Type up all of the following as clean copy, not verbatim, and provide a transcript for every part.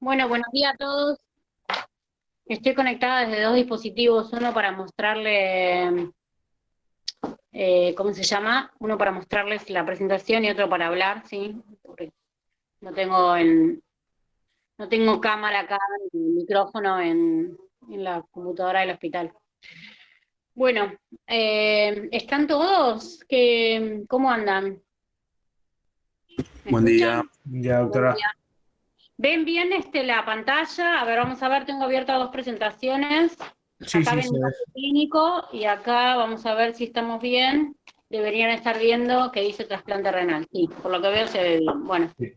Bueno, buenos días a todos. Estoy conectada desde dos dispositivos, uno para mostrarle, ¿cómo se llama? Uno para mostrarles la presentación y otro para hablar, ¿sí? Porque no tengo no tengo cámara acá ni micrófono en la computadora del hospital. Bueno, ¿están todos? ¿Cómo andan? ¿Me Buen día. escuchan? Ya, Buen doctora. día. ¿Ven bien la pantalla? A ver, vamos a ver, tengo abiertas dos presentaciones. Sí, Acá sí, ven se el ve. caso clínico y acá vamos a ver si estamos bien. Deberían estar viendo que dice trasplante renal. Sí, por lo que veo se ve bien. Bueno, Sí.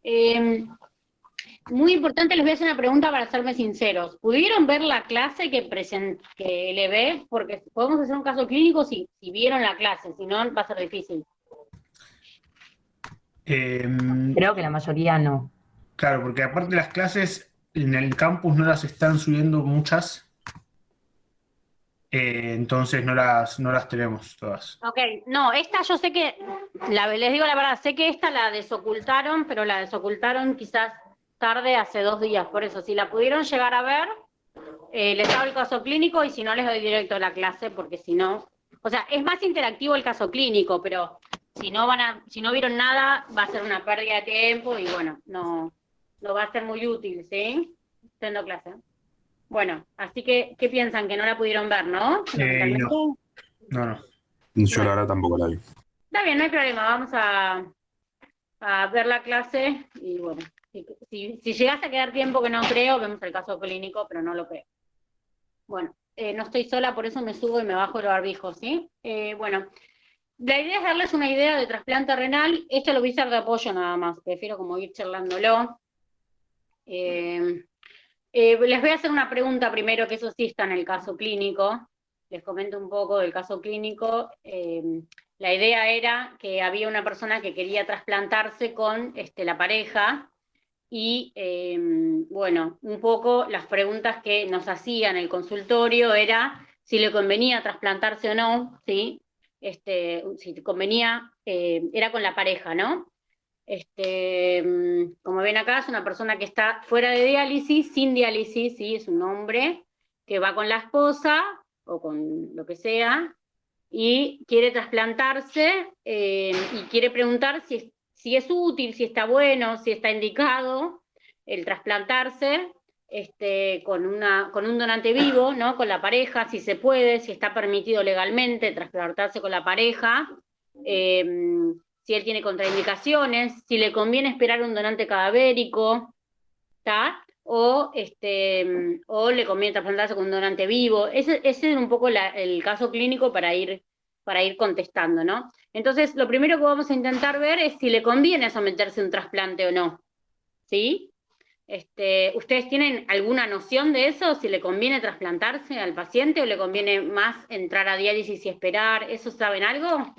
eh, muy importante, les voy a hacer una pregunta para serme sinceros. ¿Pudieron ver la clase que le ve? Porque podemos hacer un caso clínico si vieron la clase, si no va a ser difícil. Creo que la mayoría no. Claro, porque aparte de las clases, en el campus no las están subiendo muchas, entonces no las tenemos todas. Ok, no, esta yo sé que, les digo la verdad, sé que esta la desocultaron, pero la desocultaron quizás tarde, hace 2 días, por eso, si la pudieron llegar a ver, les hago el caso clínico y si no les doy directo a la clase, porque si no, o sea, es más interactivo el caso clínico, pero si no vieron nada, va a ser una pérdida de tiempo y bueno, no va a ser muy útil, ¿sí? Teniendo clase. Bueno, así que, ¿qué piensan? Que no la pudieron ver, ¿no? Fundamentalmente. No, no. Yo la Bueno. verdad tampoco la vi. Está bien, no hay problema, vamos a ver la clase y bueno, si llegase a quedar tiempo, que no creo, vemos el caso clínico, pero no lo creo. Bueno, no estoy sola, por eso me subo y me bajo el barbijo, ¿sí? Bueno, la idea es darles una idea de trasplante renal, esto lo voy a hacer de apoyo nada más, prefiero como ir charlándolo. Les voy a hacer una pregunta primero, que eso sí está en el caso clínico. Les comento un poco del caso clínico. La idea era que había una persona que quería trasplantarse con la pareja y, bueno, un poco las preguntas que nos hacían en el consultorio era si le convenía trasplantarse o no, ¿sí? Si convenía, era con la pareja, ¿no? Como ven acá, es una persona que está fuera de diálisis, sin diálisis, ¿sí? Es un hombre que va con la esposa o con lo que sea y quiere trasplantarse y quiere preguntar si es útil, si está bueno, si está indicado el trasplantarse con un donante vivo, ¿no? Con la pareja, si se puede, si está permitido legalmente trasplantarse con la pareja. Eh, si él tiene contraindicaciones, si le conviene esperar un donante cadavérico, ¿está? O le conviene trasplantarse con un donante vivo. Ese es un poco el caso clínico para ir contestando, ¿no? Entonces, lo primero que vamos a intentar ver es si le conviene someterse a un trasplante o no, ¿sí? ¿Ustedes tienen alguna noción de eso? ¿Si le conviene trasplantarse al paciente o le conviene más entrar a diálisis y esperar? ¿Eso saben algo?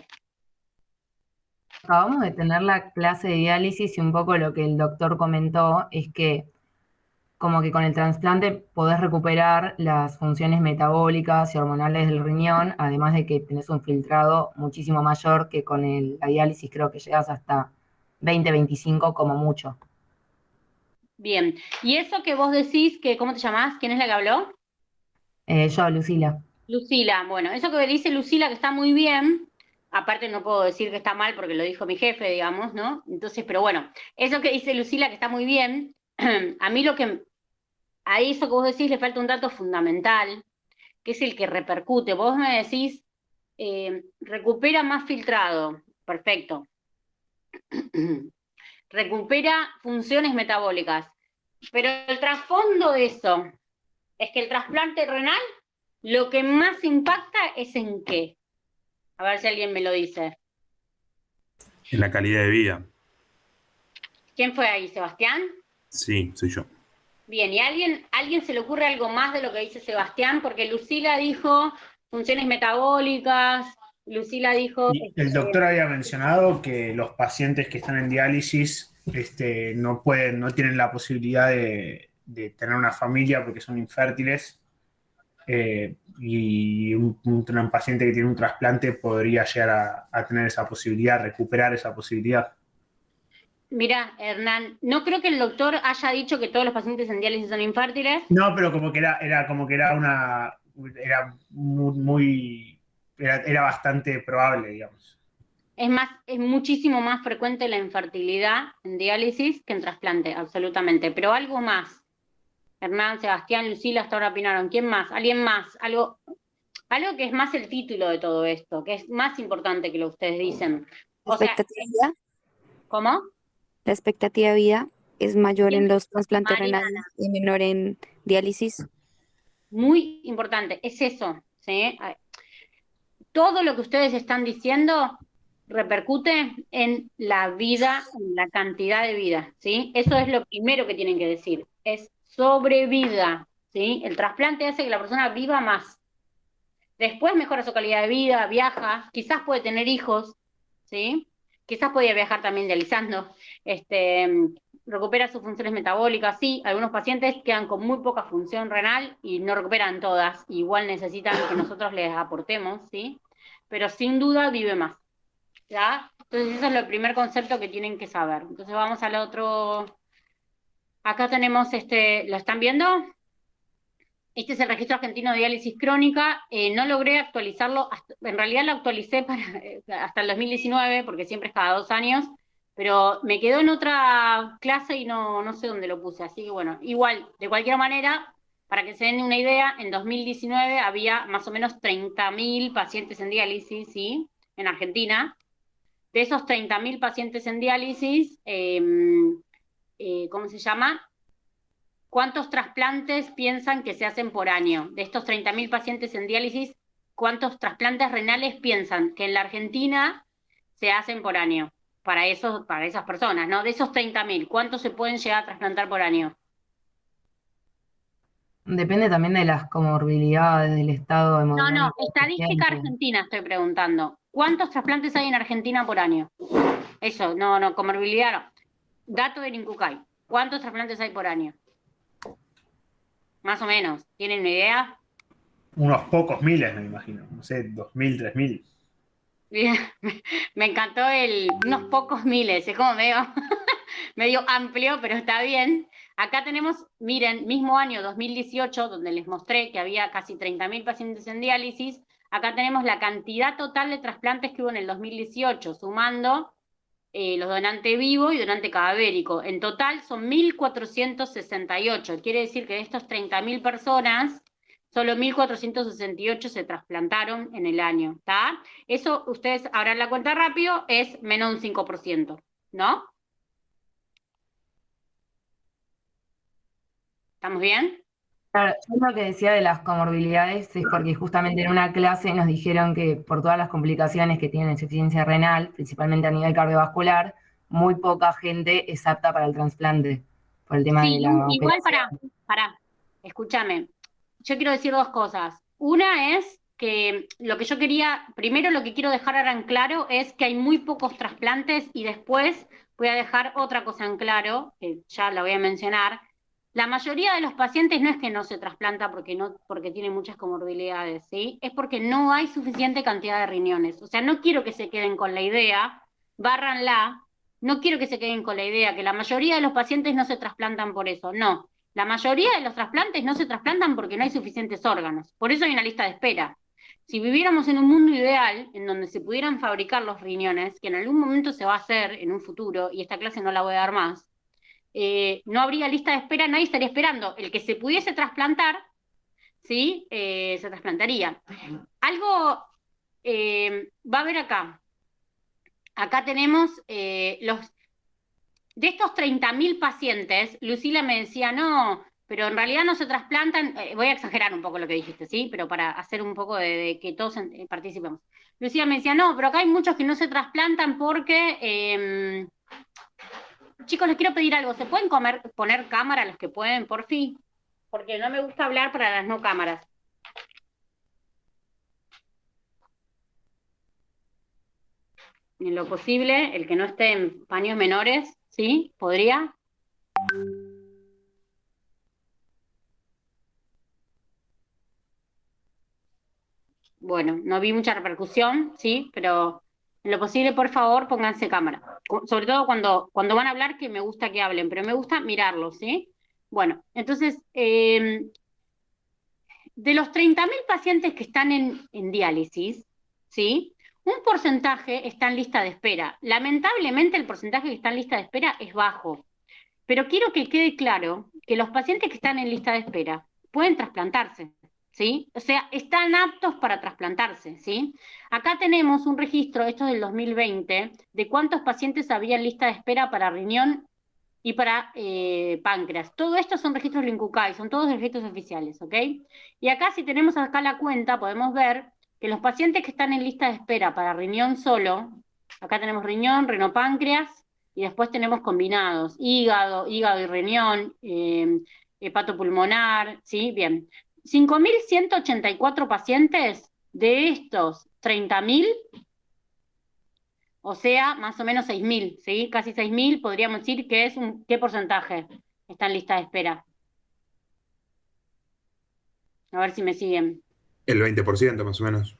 Acabamos de tener la clase de diálisis y un poco lo que el doctor comentó es que como que con el trasplante podés recuperar las funciones metabólicas y hormonales del riñón, además de que tenés un filtrado muchísimo mayor que con la diálisis creo que llegas hasta 20-25 como mucho. Bien. Y eso que vos decís, que ¿cómo te llamás? ¿Quién es la que habló? Yo, Lucila. Lucila, bueno, eso que dice Lucila que está muy bien, aparte no puedo decir que está mal porque lo dijo mi jefe, digamos, ¿no? Entonces, pero bueno, eso que dice Lucila que está muy bien, a mí a eso que vos decís le falta un dato fundamental, que es el que repercute. Vos me decís, recupera más filtrado, perfecto. Recupera funciones metabólicas, pero el trasfondo de eso es que el trasplante renal lo que más impacta es en qué. A ver si alguien me lo dice. En la calidad de vida. ¿Quién fue ahí, Sebastián? Sí, soy yo. Bien, ¿y alguien se le ocurre algo más de lo que dice Sebastián? Porque Lucila dijo funciones metabólicas, Lucila dijo... Y el doctor había mencionado que los pacientes que están en diálisis no tienen la posibilidad de tener una familia porque son infértiles. Y un paciente que tiene un trasplante podría llegar a tener esa posibilidad, recuperar esa posibilidad. Mira, Hernán, no creo que el doctor haya dicho que todos los pacientes en diálisis son infértiles. No, pero como que era como que era era bastante probable, digamos. Es más, es muchísimo más frecuente la infertilidad en diálisis que en trasplante, absolutamente. Pero algo más. Hernán, Sebastián, Lucila, hasta ahora opinaron. ¿Quién más? ¿Alguien más? Algo que es más el título de todo esto, que es más importante que lo que ustedes dicen. La O sea, expectativa de vida, ¿cómo? la expectativa de vida es mayor en ¿Quién? los trasplantes Mariana. renales y menor en diálisis. Muy importante, es eso, ¿sí? Todo lo que ustedes están diciendo repercute en la vida, en la cantidad de vida, ¿sí? Eso es lo primero que tienen que decir, es sobrevida, ¿sí? El trasplante hace que la persona viva más. Después mejora su calidad de vida, viaja, quizás puede tener hijos, ¿sí? Quizás podía viajar también dializando, este, recupera sus funciones metabólicas, sí, algunos pacientes quedan con muy poca función renal y no recuperan todas, igual necesitan que nosotros les aportemos, ¿sí? Pero sin duda vive más, ¿ya? Entonces eso es el primer concepto que tienen que saber. Entonces vamos al otro, acá tenemos ¿lo están viendo? Este es el registro argentino de diálisis crónica. No logré actualizarlo, en realidad lo actualicé hasta el 2019, porque siempre es cada 2 años, pero me quedó en otra clase y no sé dónde lo puse. Así que bueno, igual, de cualquier manera, para que se den una idea, en 2019 había más o menos 30.000 pacientes en diálisis, ¿sí? En Argentina. De esos 30.000 pacientes en diálisis, ¿cómo se llama? ¿Cuántos trasplantes piensan que se hacen por año? De estos 30.000 pacientes en diálisis, ¿cuántos trasplantes renales piensan que en la Argentina se hacen por año? Para esas personas, ¿no? De esos 30.000, ¿cuántos se pueden llegar a trasplantar por año? Depende también de las comorbilidades, del estado No, hemodinámico del estadística paciente. argentina estoy preguntando. ¿Cuántos trasplantes hay en Argentina por año? Eso, no, comorbilidad no. Dato del INCUCAI. ¿Cuántos trasplantes hay por año? Más o menos. ¿Tienen una idea? Unos pocos miles, me imagino. No sé, 2.000, 3.000. Bien, me encantó unos pocos miles, es como medio amplio, pero está bien. Acá tenemos, miren, mismo año 2018, donde les mostré que había casi 30.000 pacientes en diálisis, acá tenemos la cantidad total de trasplantes que hubo en el 2018, sumando los donantes vivo y donante cadavérico. En total son 1.468, quiere decir que de estos 30.000 personas, solo 1.468 se trasplantaron en el año, ¿está? Eso, ustedes harán la cuenta rápido, es menos de un 5%, ¿no? ¿Estamos bien? Claro, yo lo que decía de las comorbilidades es porque justamente en una clase nos dijeron que por todas las complicaciones que tiene la insuficiencia renal, principalmente a nivel cardiovascular, muy poca gente es apta para el trasplante por el tema de Sí, la igual operación. escúchame. Yo quiero decir dos cosas. Una es que lo que yo quería, primero lo que quiero dejar ahora en claro es que hay muy pocos trasplantes y después voy a dejar otra cosa en claro, que ya la voy a mencionar. La mayoría de los pacientes no es que no se trasplanta porque tiene muchas comorbilidades, ¿sí? Es porque no hay suficiente cantidad de riñones. O sea, no quiero que se queden con la idea, bárranla, no quiero que se queden con la idea que la mayoría de los pacientes no se trasplantan por eso, no. La mayoría de los trasplantes no se trasplantan porque no hay suficientes órganos. Por eso hay una lista de espera. Si viviéramos en un mundo ideal, en donde se pudieran fabricar los riñones, que en algún momento se va a hacer en un futuro, y esta clase no la voy a dar más, no habría lista de espera, nadie estaría esperando. El que se pudiese trasplantar, ¿sí? Se trasplantaría. Algo va a haber acá. Acá tenemos de estos 30.000 pacientes, Lucila me decía, no, pero en realidad no se trasplantan, voy a exagerar un poco lo que dijiste, ¿sí? Pero para hacer un poco de que todos participemos. Lucila me decía, no, pero acá hay muchos que no se trasplantan porque... chicos, les quiero pedir algo, ¿se pueden poner cámara los que pueden, por fin? Porque no me gusta hablar para las no cámaras. En lo posible, el que no esté en paños menores, ¿sí? ¿Podría? Bueno, no vi mucha repercusión, ¿sí? Pero en lo posible, por favor, pónganse cámara. Sobre todo cuando van a hablar, que me gusta que hablen, pero me gusta mirarlos, ¿sí? Bueno, entonces, de los 30.000 pacientes que están en diálisis, ¿sí? Un porcentaje está en lista de espera. Lamentablemente, el porcentaje que está en lista de espera es bajo. Pero quiero que quede claro que los pacientes que están en lista de espera pueden trasplantarse, ¿sí? O sea, están aptos para trasplantarse, ¿sí? Acá tenemos un registro, esto es del 2020, de cuántos pacientes había en lista de espera para riñón y para páncreas. Todo esto son registros Linkukai, son todos registros oficiales, ¿ok? Y acá, si tenemos acá la cuenta, podemos ver que los pacientes que están en lista de espera para riñón solo, acá tenemos riñón, renopáncreas, y después tenemos combinados, hígado y riñón, hepatopulmonar, ¿sí? Bien. 5.184 pacientes, de estos 30.000, o sea, más o menos 6.000, ¿sí? Casi 6.000, podríamos decir que es ¿qué porcentaje está en lista de espera? A ver si me siguen. El 20% más o menos.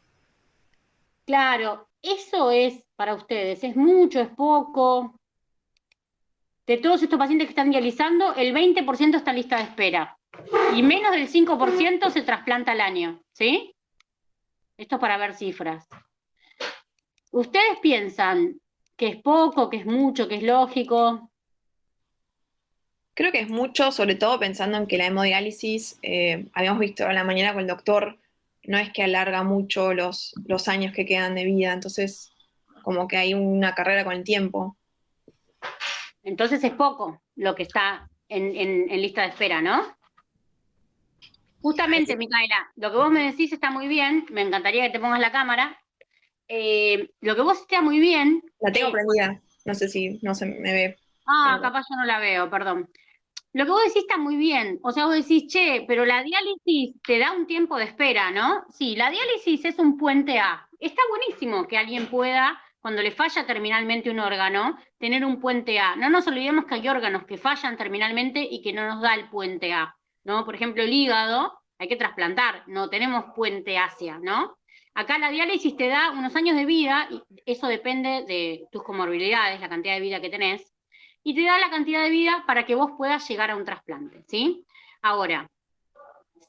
Claro, eso es para ustedes, ¿es mucho, es poco? De todos estos pacientes que están dializando, el 20% está en lista de espera. Y menos del 5% se trasplanta al año, ¿sí? Esto es para ver cifras. ¿Ustedes piensan que es poco, que es mucho, que es lógico? Creo que es mucho, sobre todo pensando en que la hemodiálisis, habíamos visto a la mañana con el doctor, no es que alarga mucho los años que quedan de vida, entonces como que hay una carrera con el tiempo. Entonces es poco lo que está en lista de espera, ¿no? Justamente, Micaela, lo que vos me decís está muy bien, me encantaría que te pongas la cámara. Lo que vos está muy bien... La tengo prendida, no sé si no se me ve. Capaz yo no la veo, perdón. Lo que vos decís está muy bien, o sea, vos decís, che, pero la diálisis te da un tiempo de espera, ¿no? Sí, la diálisis es un puente A. Está buenísimo que alguien pueda, cuando le falla terminalmente un órgano, tener un puente A. No nos olvidemos que hay órganos que fallan terminalmente y que no nos da el puente A, ¿no? Por ejemplo, el hígado hay que trasplantar, no tenemos puente hacia, ¿no? Acá la diálisis te da unos años de vida, y eso depende de tus comorbilidades, la cantidad de vida que tenés, y te da la cantidad de vida para que vos puedas llegar a un trasplante, ¿sí? Ahora,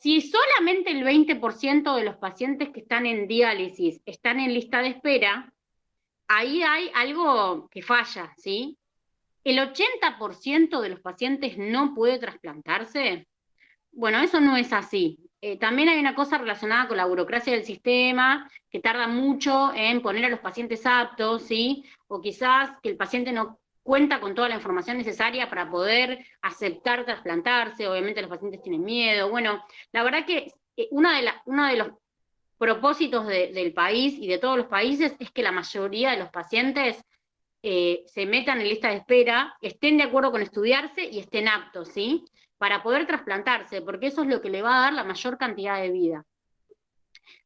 si solamente el 20% de los pacientes que están en diálisis están en lista de espera, ahí hay algo que falla, ¿sí? ¿El 80% de los pacientes no puede trasplantarse? Bueno, eso no es así. También hay una cosa relacionada con la burocracia del sistema, que tarda mucho en poner a los pacientes aptos, ¿sí? O quizás que el paciente no cuenta con toda la información necesaria para poder aceptar trasplantarse. Obviamente los pacientes tienen miedo. Bueno, la verdad que uno de los propósitos del país y de todos los países es que la mayoría de los pacientes se metan en lista de espera, estén de acuerdo con estudiarse y estén aptos, ¿sí? Para poder trasplantarse, porque eso es lo que le va a dar la mayor cantidad de vida.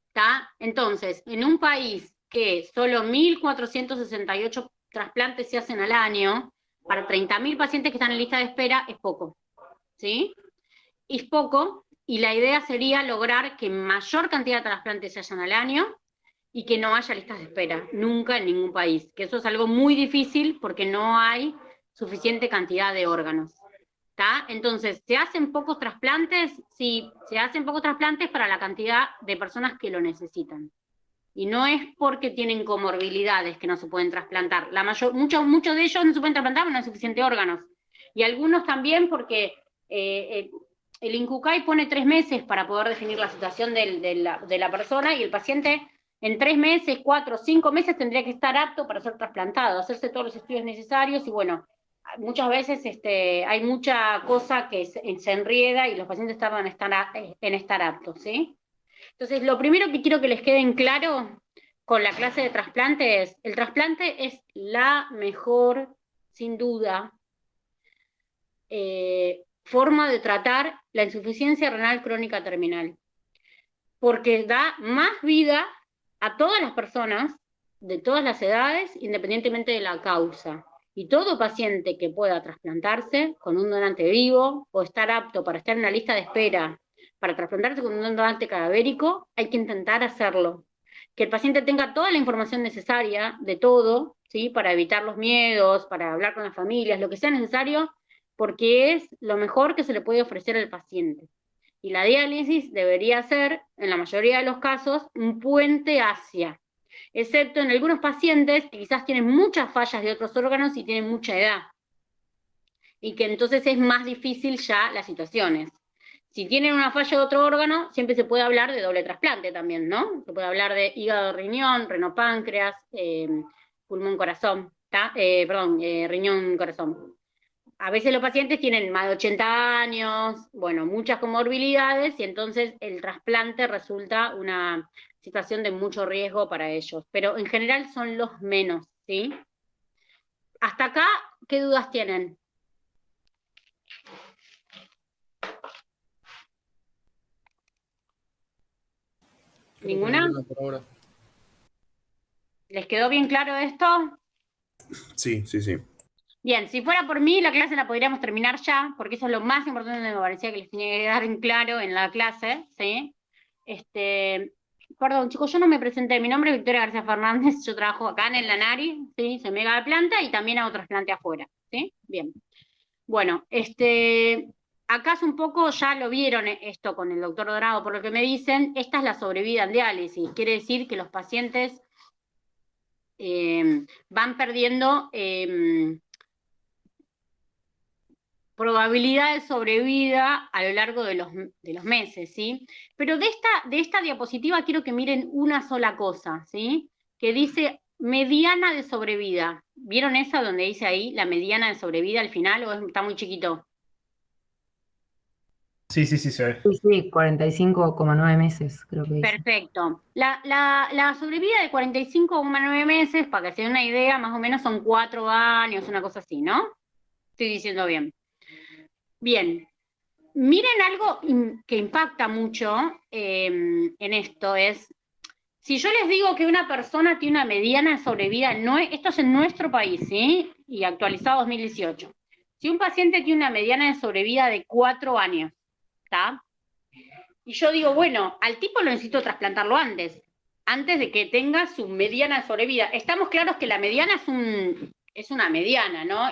¿Está? Entonces, en un país que solo 1.468 trasplantes se hacen al año, para 30.000 pacientes que están en lista de espera, es poco, ¿sí? Es poco, y la idea sería lograr que mayor cantidad de trasplantes se hayan al año, y que no haya listas de espera, nunca en ningún país, que eso es algo muy difícil porque no hay suficiente cantidad de órganos. ¿Está? Entonces, ¿se hacen pocos trasplantes? Sí, se hacen pocos trasplantes para la cantidad de personas que lo necesitan. Y no es porque tienen comorbilidades que no se pueden trasplantar. Muchos de ellos no se pueden trasplantar porque no hay suficientes órganos. Y algunos también porque el INCUCAI pone 3 meses para poder definir la situación de la persona, y el paciente en 3 meses, 4, 5 meses tendría que estar apto para ser trasplantado, hacerse todos los estudios necesarios, y bueno, muchas veces hay mucha cosa que se enrieda y los pacientes tardan en estar aptos, ¿sí? Entonces, lo primero que quiero que les quede en claro con la clase de trasplante es, el trasplante es la mejor, sin duda, forma de tratar la insuficiencia renal crónica terminal, porque da más vida a todas las personas, de todas las edades, independientemente de la causa. Y todo paciente que pueda trasplantarse con un donante vivo o estar apto para estar en la lista de espera para trasplantarse con un donante cadavérico, hay que intentar hacerlo. Que el paciente tenga toda la información necesaria de todo, ¿sí? Para evitar los miedos, para hablar con las familias, lo que sea necesario, porque es lo mejor que se le puede ofrecer al paciente. Y la diálisis debería ser, en la mayoría de los casos, un puente hacia, excepto en algunos pacientes que quizás tienen muchas fallas de otros órganos y tienen mucha edad, y que entonces es más difícil ya las situaciones. Si tienen una falla de otro órgano, siempre se puede hablar de doble trasplante también, ¿no? Se puede hablar de hígado, riñón, renopáncreas, pulmón, corazón, riñón, corazón. A veces los pacientes tienen más de 80 años, bueno, muchas comorbilidades, y entonces el trasplante resulta una situación de mucho riesgo para ellos. Pero en general son los menos, ¿sí? Hasta acá, ¿qué dudas tienen? ¿Ninguna? Por ahora. ¿Les quedó bien claro esto? Sí, sí, sí. Bien, si fuera por mí, la clase la podríamos terminar ya, porque eso es lo más importante que me parecía que les tenía que dar en claro en la clase, ¿sí? Perdón, chicos, yo no me presenté. Mi nombre es Victoria García Fernández, yo trabajo acá en el Lanari, ¿sí? Soy mega de planta y también hago trasplante afuera, ¿sí? Bien. Bueno, acá es un poco, ya lo vieron esto con el doctor Dorado, por lo que me dicen, esta es la sobrevida en diálisis. Quiere decir que los pacientes van perdiendo probabilidad de sobrevida a lo largo de los meses, ¿sí? Pero de esta diapositiva quiero que miren una sola cosa, ¿sí? Que dice mediana de sobrevida. ¿Vieron esa donde dice ahí la mediana de sobrevida al final o está muy chiquito? Sí, se ve. Sí, 45,9 meses, creo que dice. Perfecto. La sobrevida de 45,9 meses, para que se den una idea, más o menos son 4 años, una cosa así, ¿no? Estoy diciendo bien. Bien. Miren algo que impacta mucho en esto es, si yo les digo que una persona tiene una mediana de sobrevida, esto es en nuestro país, ¿sí? Y actualizado 2018. Si un paciente tiene una mediana de sobrevida de 4 años, ¿está? Y yo digo, bueno, al tipo lo necesito trasplantarlo antes de que tenga su mediana de sobrevida. Estamos claros que la mediana es una mediana, ¿no?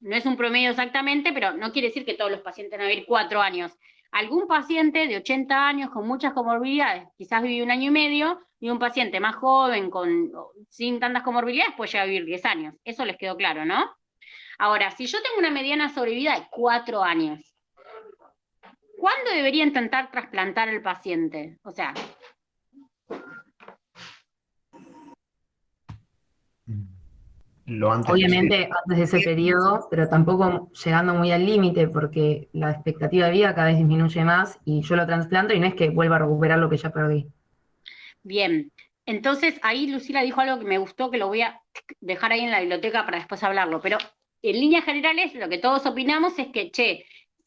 No es un promedio exactamente, pero no quiere decir que todos los pacientes van a vivir 4 años. Algún paciente de 80 años con muchas comorbilidades, quizás vive 1 año y medio, y un paciente más joven, sin tantas comorbilidades, puede llegar a vivir 10 años. Eso les quedó claro, ¿no? Ahora, si yo tengo una mediana sobrevida de 4 años, ¿cuándo debería intentar trasplantar al paciente? O sea, Lo antes Obviamente antes de ese periodo, pero tampoco llegando muy al límite, porque la expectativa de vida cada vez disminuye más y yo lo trasplanto y no es que vuelva a recuperar lo que ya perdí. bien. Entonces, ahí Lucila dijo algo que me gustó, que lo voy a dejar ahí en la biblioteca para después hablarlo, pero en líneas generales lo que todos opinamos es que,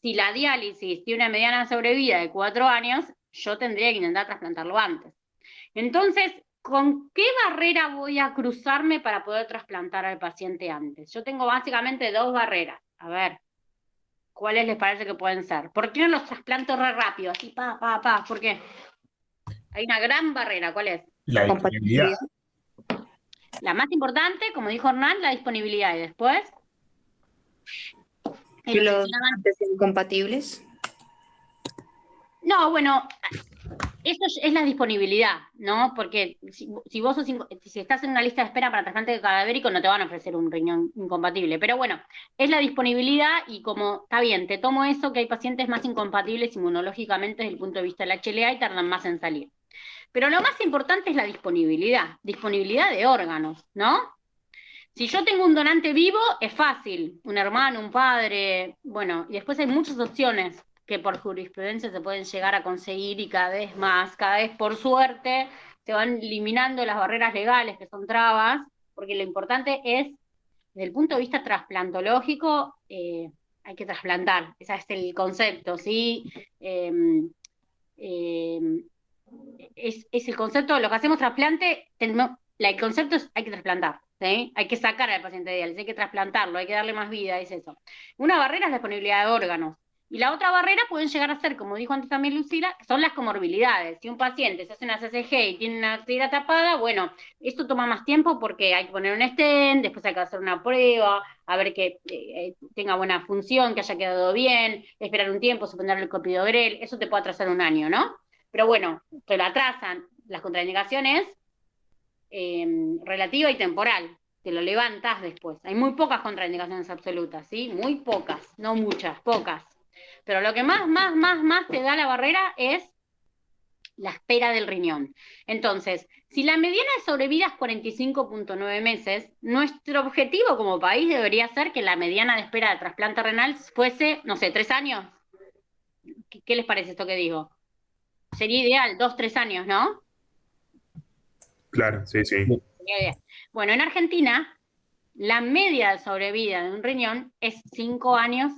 si la diálisis tiene una mediana sobrevida de 4 años, yo tendría que intentar trasplantarlo antes. Entonces, ¿con qué barrera voy a cruzarme para poder trasplantar al paciente antes? Yo tengo básicamente 2 barreras. A ver, ¿cuáles les parece que pueden ser? ¿Por qué no los trasplanto re rápido? Así, ¿por qué? Hay una gran barrera, ¿cuál es? la disponibilidad. La más importante, como dijo Hernán, la disponibilidad. Y después, ¿Y los donantes incompatibles? No, bueno, eso es la disponibilidad, ¿no? Porque si vos si estás en una lista de espera para trasplante cadavérico, no te van a ofrecer un riñón incompatible. Pero bueno, es la disponibilidad y como, está bien, te tomo eso, que hay pacientes más incompatibles inmunológicamente desde el punto de vista del HLA y tardan más en salir. Pero lo más importante es la disponibilidad de órganos, ¿no? Si yo tengo un donante vivo, es fácil, un hermano, un padre, bueno, y después hay muchas opciones que por jurisprudencia se pueden llegar a conseguir y cada vez más, cada vez por suerte se van eliminando las barreras legales que son trabas, porque lo importante es, desde el punto de vista trasplantológico, hay que trasplantar, ese es el concepto, ¿sí? Es el concepto de lo que hacemos trasplante, el concepto es hay que trasplantar, ¿sí? Hay que sacar al paciente de diálisis, hay que trasplantarlo, hay que darle más vida, es eso. Una barrera es la disponibilidad de órganos. Y la otra barrera pueden llegar a ser, como dijo antes también Lucila, son las comorbilidades. Si un paciente se hace una CCG y tiene una arteria tapada, bueno, esto toma más tiempo porque hay que poner un stent, después hay que hacer una prueba, a ver que tenga buena función, que haya quedado bien, esperar un tiempo, suspenderle el clopidogrel, eso te puede atrasar un año, ¿no? Pero bueno, te lo atrasan las contraindicaciones relativa y temporal, te lo levantas después. Hay muy pocas contraindicaciones absolutas, ¿sí? Muy pocas, no muchas, pocas. Pero lo que más te da la barrera es la espera del riñón. Entonces, si la mediana de sobrevida es 45.9 meses, nuestro objetivo como país debería ser que la mediana de espera de trasplante renal fuese, no sé, 3 años. ¿Qué les parece esto que digo? Sería ideal, 2, 3 años, ¿no? Claro, sí, sí. Bueno, en Argentina, la media de sobrevida de un riñón es 5 años,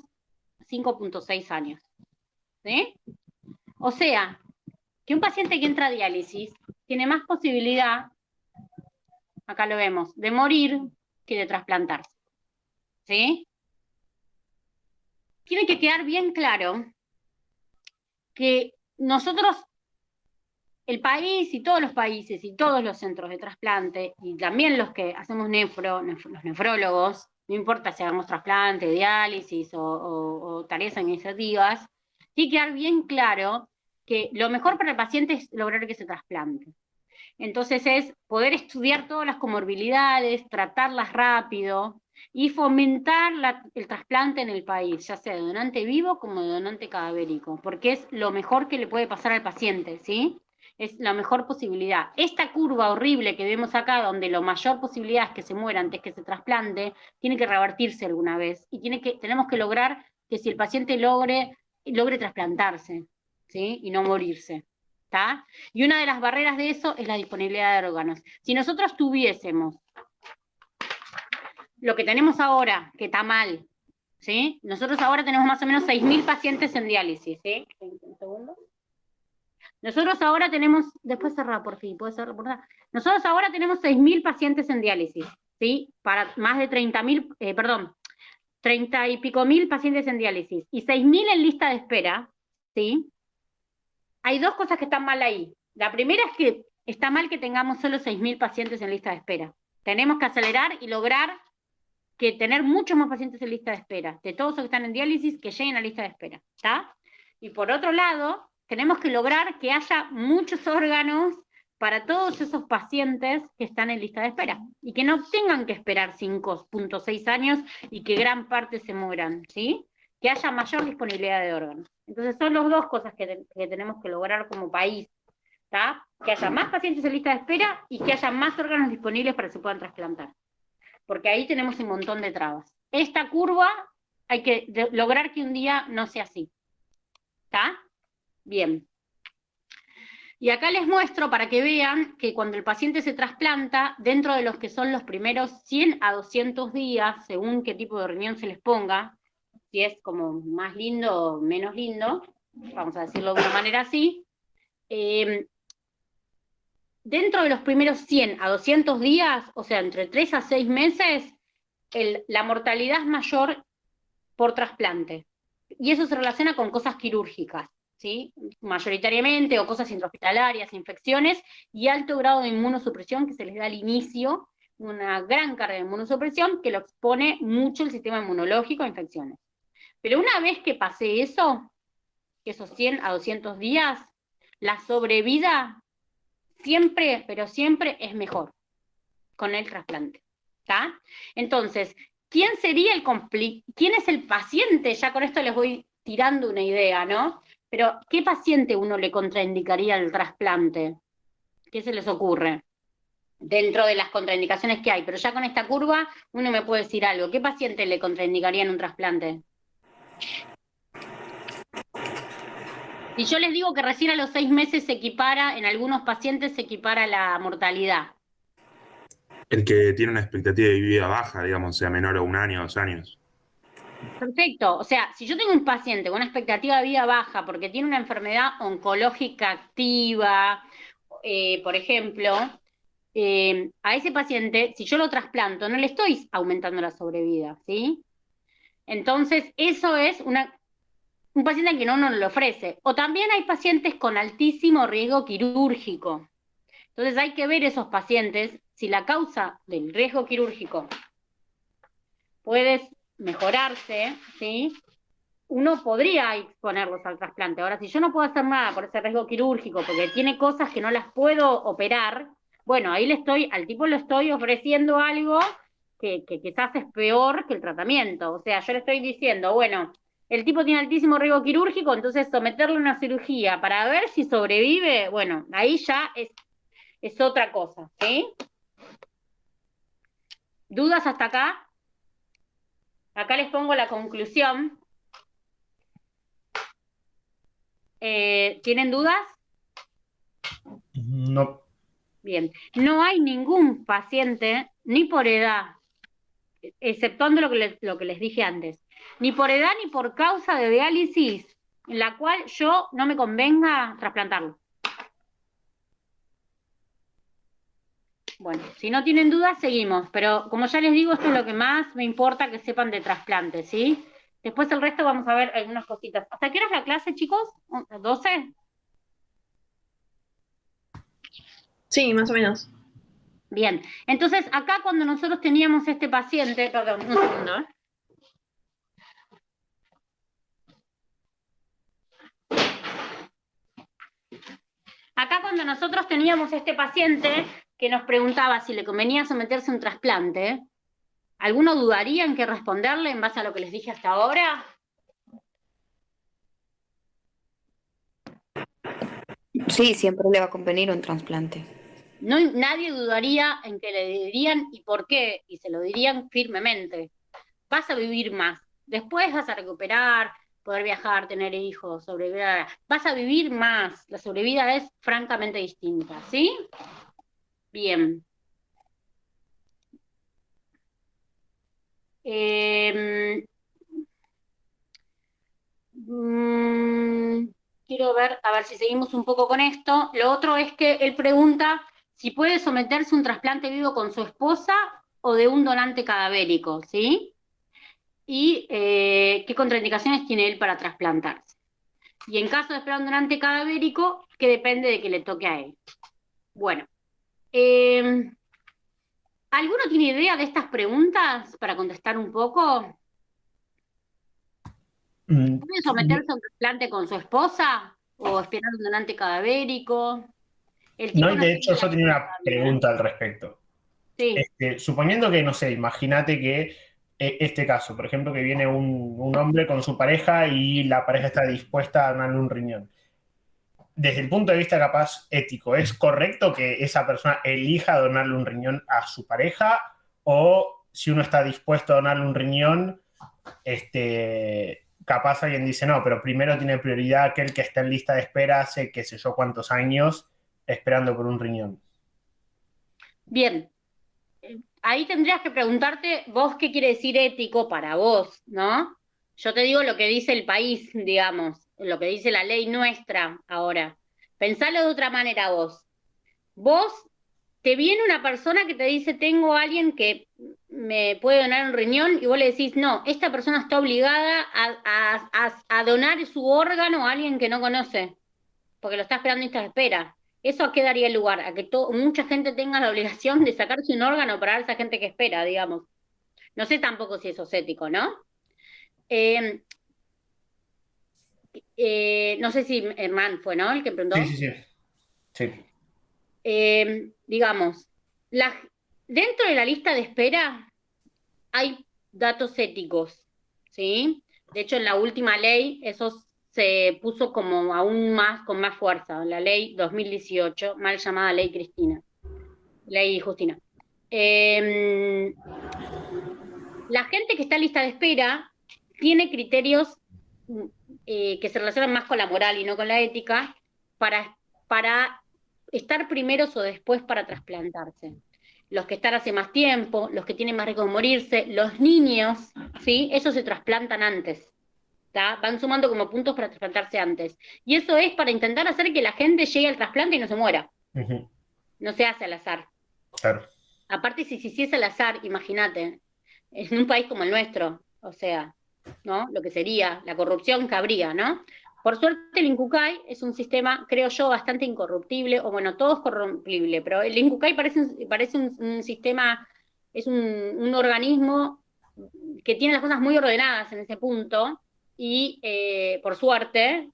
5.6 años. ¿Sí? O sea, que un paciente que entra a diálisis tiene más posibilidad, acá lo vemos, de morir que de trasplantarse. ¿Sí? Tiene que quedar bien claro que nosotros, el país y todos los países y todos los centros de trasplante, y también los que hacemos los nefrólogos, no importa si hagamos trasplante, diálisis o tareas administrativas, tiene que quedar bien claro que lo mejor para el paciente es lograr que se trasplante. Entonces es poder estudiar todas las comorbilidades, tratarlas rápido y fomentar el trasplante en el país, ya sea de donante vivo como de donante cadavérico, porque es lo mejor que le puede pasar al paciente, ¿sí? Es la mejor posibilidad. Esta curva horrible que vemos acá, donde la mayor posibilidad es que se muera antes que se trasplante, tiene que revertirse alguna vez, y tenemos que lograr que si el paciente logre trasplantarse, ¿sí? Y no morirse. ¿Está? Y una de las barreras de eso es la disponibilidad de órganos. Si nosotros tuviésemos lo que tenemos ahora, que está mal, ¿sí? Nosotros ahora tenemos más o menos 6.000 pacientes en diálisis, ¿sí? Un segundo. Nosotros ahora tenemos, después cerrar por fin, puede ser reportar. Nosotros ahora tenemos 6.000 pacientes en diálisis, ¿sí? Para más de 30 y pico mil pacientes en diálisis y 6.000 en lista de espera, ¿sí? Hay dos cosas que están mal ahí. La primera es que está mal que tengamos solo 6.000 pacientes en lista de espera. Tenemos que acelerar y lograr que tener muchos más pacientes en lista de espera, de todos los que están en diálisis, que lleguen a lista de espera, ¿está? Y por otro lado, tenemos que lograr que haya muchos órganos para todos esos pacientes que están en lista de espera, y que no tengan que esperar 5.6 años y que gran parte se mueran, ¿sí? Que haya mayor disponibilidad de órganos. Entonces son las dos cosas que tenemos que lograr como país, ¿tá? Que haya más pacientes en lista de espera y que haya más órganos disponibles para que se puedan trasplantar. Porque ahí tenemos un montón de trabas. Esta curva hay que lograr que un día no sea así. ¿Está? Bien. Y acá les muestro para que vean que cuando el paciente se trasplanta, dentro de los que son los primeros 100 a 200 días, según qué tipo de riñón se les ponga, si es como más lindo o menos lindo, vamos a decirlo de una manera así, dentro de los primeros 100 a 200 días, o sea, entre 3 a 6 meses, la mortalidad es mayor por trasplante. Y eso se relaciona con cosas quirúrgicas, ¿sí? Mayoritariamente, o cosas intrahospitalarias, infecciones, y alto grado de inmunosupresión que se les da al inicio, una gran carga de inmunosupresión que lo expone mucho el sistema inmunológico a infecciones. Pero una vez que pasé eso, esos 100 a 200 días, la sobrevida siempre, pero siempre es mejor con el trasplante. ¿Está? Entonces, ¿quién es el paciente? Ya con esto les voy tirando una idea, ¿no? Pero, ¿qué paciente uno le contraindicaría el trasplante? ¿Qué se les ocurre? Dentro de las contraindicaciones que hay, pero ya con esta curva uno me puede decir algo. ¿Qué paciente le contraindicaría en un trasplante? Y yo les digo que recién a los 6 meses se equipara, en algunos pacientes se equipara la mortalidad. El que tiene una expectativa de vida baja, digamos, sea menor a 1 año, 2 años. Perfecto, o sea, si yo tengo un paciente con una expectativa de vida baja porque tiene una enfermedad oncológica activa, por ejemplo, a ese paciente, si yo lo trasplanto, no le estoy aumentando la sobrevida, ¿sí? Entonces, eso es un paciente al que no lo ofrece. O también hay pacientes con altísimo riesgo quirúrgico. Entonces, hay que ver esos pacientes si la causa del riesgo quirúrgico puede mejorarse, ¿sí? Uno podría exponerlos al trasplante. Ahora, si yo no puedo hacer nada por ese riesgo quirúrgico, porque tiene cosas que no las puedo operar, bueno, ahí al tipo le estoy ofreciendo algo que quizás es peor que el tratamiento. O sea, yo le estoy diciendo, bueno, el tipo tiene altísimo riesgo quirúrgico, entonces someterle a una cirugía para ver si sobrevive, bueno, ahí ya es otra cosa, ¿sí? ¿Dudas hasta acá? Acá les pongo la conclusión. ¿Tienen dudas? No. Bien, no hay ningún paciente, ni por edad, exceptuando lo que les dije antes, ni por edad ni por causa de diálisis, en la cual yo no me convenga trasplantarlo. Bueno, si no tienen dudas, seguimos, pero como ya les digo, esto es lo que más me importa que sepan de trasplante, ¿sí? Después el resto vamos a ver algunas cositas. ¿Hasta qué hora es la clase, chicos? ¿12? Sí, más o menos. Bien, entonces acá cuando nosotros teníamos este paciente, perdón, un segundo, ¿eh? Acá cuando nosotros teníamos este paciente que nos preguntaba si le convenía someterse a un trasplante, ¿alguno dudaría en qué responderle en base a lo que les dije hasta ahora? Sí, siempre le va a convenir un trasplante. No, nadie dudaría en que le dirían y por qué, y se lo dirían firmemente. Vas a vivir más, después vas a recuperar, poder viajar, tener hijos, sobrevivir. Vas a vivir más, la sobrevida es francamente distinta, ¿sí? Bien. Quiero ver, a ver si seguimos un poco con esto. Lo otro es que él pregunta si puede someterse a un trasplante vivo con su esposa o de un donante cadavérico, ¿sí? Y qué contraindicaciones tiene él para trasplantarse. Y en caso de esperar un donante cadavérico, que depende de que le toque a él. Bueno, ¿alguno tiene idea de estas preguntas para contestar un poco? ¿Puede someterse a un trasplante con su esposa o esperar un donante cadavérico? El tipo No, y no de tiene hecho yo tenía una todavía, ¿eh? pregunta al respecto. Sí, Suponiendo que, no sé, imagínate que este caso, por ejemplo, que viene un hombre con su pareja y la pareja está dispuesta a donarle un riñón. Desde el punto de vista capaz ético, ¿es correcto que esa persona elija donarle un riñón a su pareja? O si uno está dispuesto a donarle un riñón, capaz alguien dice, no, pero primero tiene prioridad aquel que está en lista de espera hace qué sé yo cuántos años esperando por un riñón. bien. Ahí tendrías que preguntarte vos qué quiere decir ético para vos, ¿no? Yo te digo lo que dice el país, digamos, lo que dice la ley nuestra ahora. Pensalo de otra manera vos. Vos te viene una persona que te dice, tengo a alguien que me puede donar un riñón, y vos le decís, no, esta persona está obligada a donar su órgano a alguien que no conoce, porque lo está esperando en lista de espera. ¿Eso a qué daría lugar? A que mucha gente tenga la obligación de sacarse un órgano para dar a esa gente que espera, digamos. No sé tampoco si eso es ético, ¿no? no sé si Hernán fue, ¿no? El que preguntó. Sí. Digamos, dentro de la lista de espera hay datos éticos, ¿sí? De hecho, en la última ley eso se puso como aún más, con más fuerza, la ley 2018, mal llamada ley ley Justina. La gente que está en lista de espera tiene criterios que se relacionan más con la moral y no con la ética para estar primeros o después para trasplantarse. Los que están hace más tiempo, los que tienen más riesgo de morirse, los niños, ¿sí? Esos se trasplantan antes. ¿Tá? Van sumando como puntos para trasplantarse antes. Y eso es para intentar hacer que la gente llegue al trasplante y no se muera. Ujú. No se hace al azar. Claro. Aparte, si se hiciese al azar, imagínate, en un país como el nuestro, o sea, ¿no? Lo que sería, la corrupción que habría, ¿no? Por suerte el INCUCAI es un sistema, creo yo, bastante incorruptible, o bueno, todo es corruptible, pero el INCUCAI parece un sistema, es un organismo que tiene las cosas muy ordenadas en ese punto, y por suerte,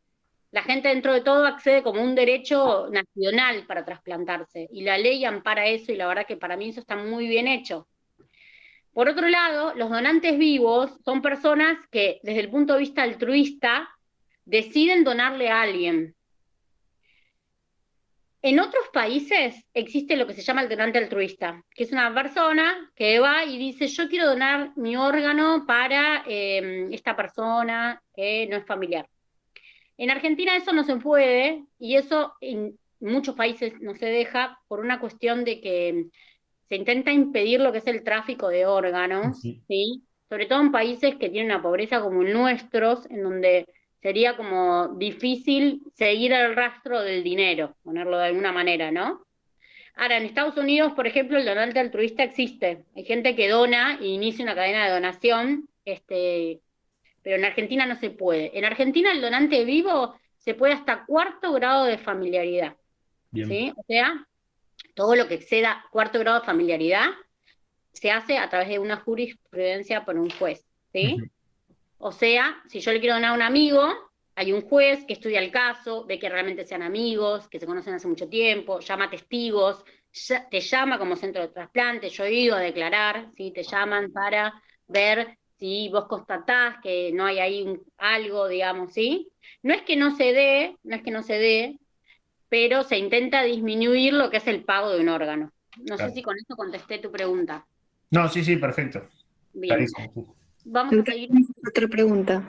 la gente dentro de todo accede como un derecho nacional para trasplantarse, y la ley ampara eso, y la verdad que para mí eso está muy bien hecho. Por otro lado, los donantes vivos son personas que, desde el punto de vista altruista, deciden donarle a alguien. En otros países existe lo que se llama el donante altruista, que es una persona que va y dice, yo quiero donar mi órgano para esta persona que no es familiar. En Argentina eso no se puede, y eso en muchos países no se deja por una cuestión de que se intenta impedir lo que es el tráfico de órganos, ¿sí? Sobre todo en países que tienen una pobreza como el nuestro, en donde sería como difícil seguir el rastro del dinero, ponerlo de alguna manera, ¿no? Ahora, en Estados Unidos, por ejemplo, el donante altruista existe. Hay gente que dona e inicia una cadena de donación, pero en Argentina no se puede. En Argentina el donante vivo se puede hasta 4º grado de familiaridad, ¿sí? O sea, todo lo que exceda 4º grado de familiaridad se hace a través de una jurisprudencia por un juez, ¿sí? O sea, si yo le quiero donar a un amigo, hay un juez que estudia el caso, ve que realmente sean amigos, que se conocen hace mucho tiempo, llama testigos, te llama como centro de trasplante, yo he ido a declarar, ¿sí? Te llaman para ver si vos constatás que no hay ahí algo, digamos, ¿sí? No es que no se dé, pero se intenta disminuir lo que es el pago de un órgano. No sé si con eso contesté tu pregunta. No, sí, perfecto. Bien. Clarísimo. Vamos a seguir. Otra pregunta.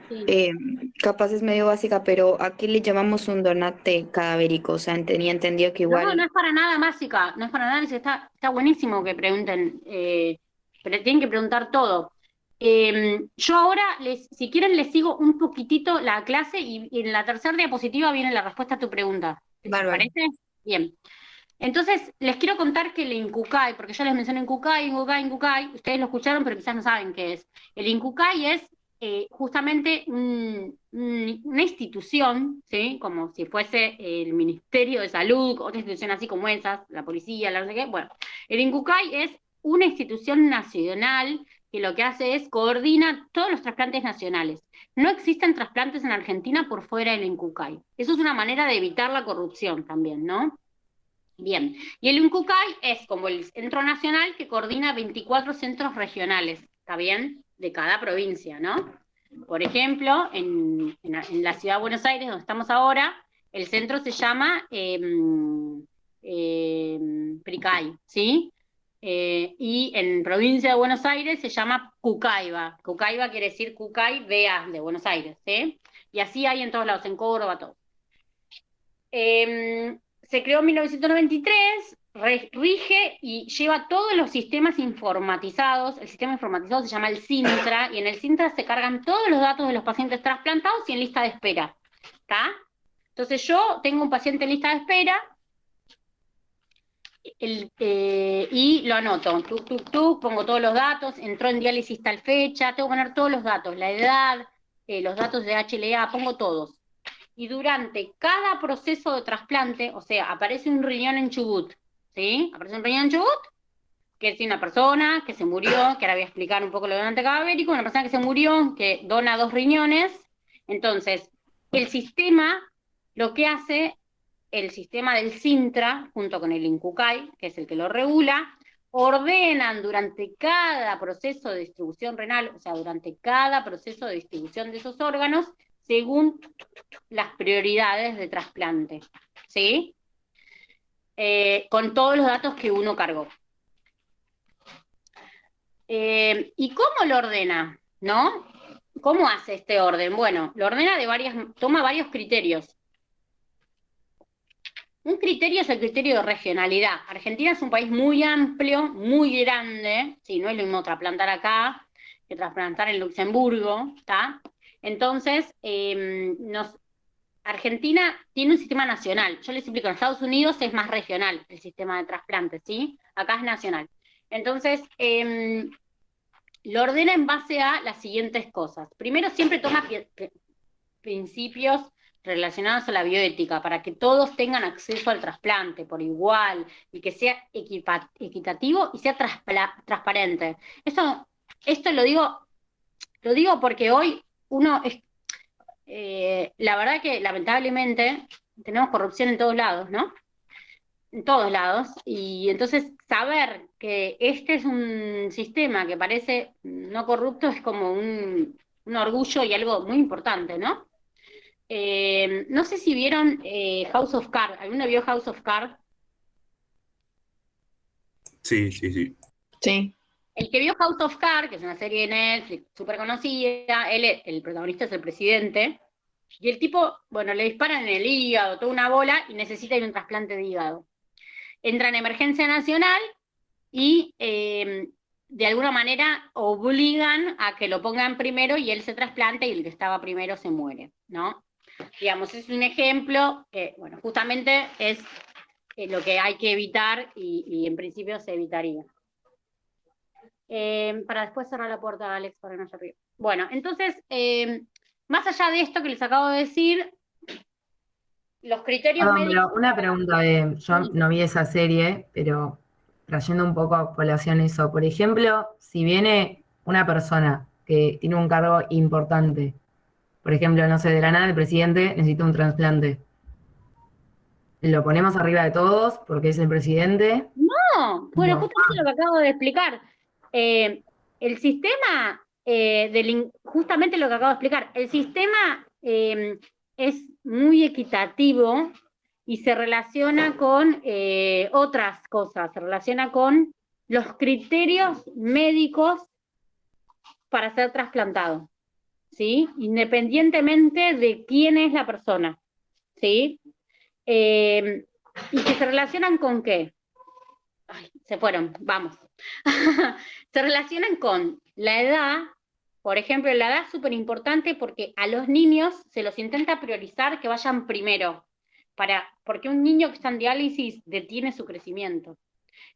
Sí. Capaz es medio básica, pero ¿a qué le llamamos un donante cadavérico? O sea, tenía entendido que igual... No es para nada básica, no es para nada, está buenísimo que pregunten, pero tienen que preguntar todo. Yo ahora, si quieren, les sigo un poquitito la clase y en la tercera diapositiva viene la respuesta a tu pregunta. ¿Te parece? Bien. Entonces, les quiero contar que el INCUCAI, porque yo les mencioné INCUCAI, ustedes lo escucharon, pero quizás no saben qué es. El INCUCAI es justamente una institución, ¿sí? Como si fuese el Ministerio de Salud, otra institución así como esas, la policía, la no sé qué. Bueno, el INCUCAI es una institución nacional que lo que hace es coordina todos los trasplantes nacionales. No existen trasplantes en Argentina por fuera del INCUCAI. Eso es una manera de evitar la corrupción también, ¿no? Bien, y el INCUCAI es como el centro nacional que coordina 24 centros regionales, ¿está bien? De cada provincia, ¿no? Por ejemplo, en la ciudad de Buenos Aires, donde estamos ahora, el centro se llama PRICAI, ¿sí? Y en provincia de Buenos Aires se llama CUCAIBA. CUCAIBA quiere decir CUCAI BA de Buenos Aires, ¿sí? Y así hay en todos lados, en Córdoba, todo. Se creó en 1993, rige y lleva todos los sistemas informatizados. El sistema informatizado se llama el Sintra, y en el Sintra se cargan todos los datos de los pacientes trasplantados y en lista de espera. ¿Está? Entonces yo tengo un paciente en lista de espera y lo anoto. Pongo todos los datos, entró en diálisis tal fecha, tengo que poner todos los datos, la edad, los datos de HLA, pongo todos. Y durante cada proceso de trasplante, o sea, aparece un riñón en Chubut, ¿sí? Aparece un riñón en Chubut, que es una persona que se murió, que ahora voy a explicar un poco lo de donante cadavérico, una persona que se murió, que dona 2 riñones, entonces, el sistema, lo que hace, el sistema del Sintra, junto con el INCUCAI, que es el que lo regula, ordenan durante cada proceso de distribución renal, o sea, durante cada proceso de distribución de esos órganos, según las prioridades de trasplante, ¿sí? Con todos los datos que uno cargó. ¿Y cómo lo ordena? ¿No? ¿Cómo hace este orden? Bueno, lo ordena toma varios criterios. Un criterio es el criterio de regionalidad. Argentina es un país muy amplio, muy grande, sí, no es lo mismo trasplantar acá que trasplantar en Luxemburgo, ¿está? Entonces, Argentina tiene un sistema nacional. Yo les explico, en Estados Unidos es más regional el sistema de trasplantes, ¿sí? Acá es nacional. Entonces, lo ordena en base a las siguientes cosas. Primero, siempre toma principios relacionados a la bioética, para que todos tengan acceso al trasplante por igual, y que sea equitativo y sea transparente. Esto lo digo porque hoy uno es, la verdad que lamentablemente tenemos corrupción en todos lados, ¿no? En todos lados, y entonces saber que este es un sistema que parece no corrupto es como un orgullo y algo muy importante, ¿no? No sé si vieron House of Cards. ¿Alguno vio House of Cards? Sí, sí, sí. Sí. El que vio House of Cards, que es una serie de Netflix súper conocida, el protagonista es el presidente, y el tipo, bueno, le disparan en el hígado, toda una bola, y necesita ir a un trasplante de hígado. Entra en emergencia nacional y de alguna manera obligan a que lo pongan primero y él se trasplante y el que estaba primero se muere, ¿no? Digamos, es un ejemplo que, bueno, justamente es lo que hay que evitar y en principio se evitaría. Para después cerrar la puerta, Alex, para que no haya ruido. Bueno, entonces, más allá de esto que les acabo de decir, los criterios Perdón, médicos... pero una pregunta, yo no vi esa serie, pero trayendo un poco a colación eso, por ejemplo, si viene una persona que tiene un cargo importante, por ejemplo, no sé, de la nada el presidente necesita un trasplante, ¿lo ponemos arriba de todos porque es el presidente? No, bueno, No. justamente lo que acabo de explicar. El sistema, justamente lo que acabo de explicar, el sistema es muy equitativo y se relaciona con otras cosas, se relaciona con los criterios médicos para ser trasplantado, ¿sí? Independientemente de quién es la persona, ¿sí? ¿Y que se relacionan con qué? Ay, se fueron, vamos. Se relacionan con la edad, por ejemplo, la edad es súper importante porque a los niños se los intenta priorizar que vayan primero, porque un niño que está en diálisis detiene su crecimiento.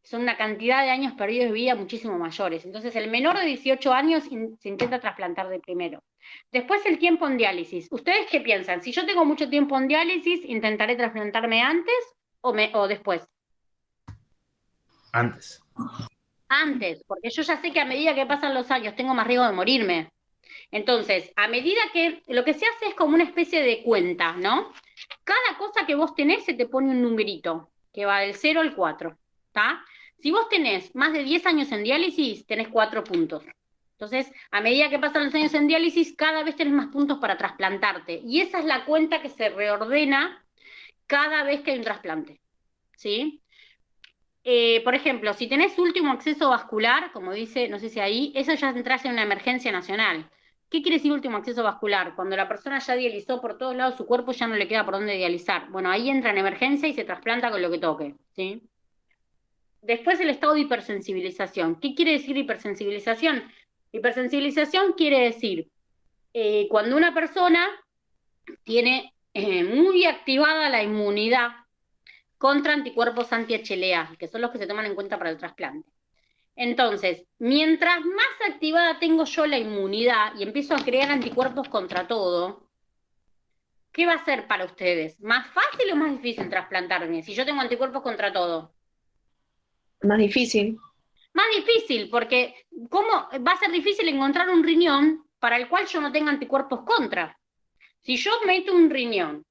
Son una cantidad de años perdidos de vida muchísimo mayores. Entonces, el menor de 18 años se intenta trasplantar de primero. Después, el tiempo en diálisis. ¿Ustedes qué piensan? Si yo tengo mucho tiempo en diálisis, ¿intentaré trasplantarme antes o después? Antes. Antes, porque yo ya sé que a medida que pasan los años tengo más riesgo de morirme. Entonces, a medida que lo que se hace es como una especie de cuenta, ¿no? Cada cosa que vos tenés se te pone un numerito, que va del 0 al 4, ¿está? Si vos tenés más de 10 años en diálisis, tenés 4 puntos. Entonces, a medida que pasan los años en diálisis, cada vez tenés más puntos para trasplantarte. Y esa es la cuenta que se reordena cada vez que hay un trasplante, ¿sí? Por ejemplo, si tenés último acceso vascular, como dice, no sé si ahí, eso ya entras en una emergencia nacional. ¿Qué quiere decir último acceso vascular? Cuando la persona ya dializó por todos lados su cuerpo, ya no le queda por dónde dializar. Bueno, ahí entra en emergencia y se trasplanta con lo que toque, ¿sí? Después el estado de hipersensibilización. ¿Qué quiere decir hipersensibilización? Hipersensibilización quiere decir cuando una persona tiene muy activada la inmunidad contra anticuerpos anti-HLA, que son los que se toman en cuenta para el trasplante. Entonces, mientras más activada tengo yo la inmunidad y empiezo a crear anticuerpos contra todo, ¿qué va a ser para ustedes? ¿Más fácil o más difícil trasplantarme si yo tengo anticuerpos contra todo? Más difícil. Más difícil, porque ¿cómo va a ser difícil encontrar un riñón para el cual yo no tenga anticuerpos contra? Si yo meto un riñón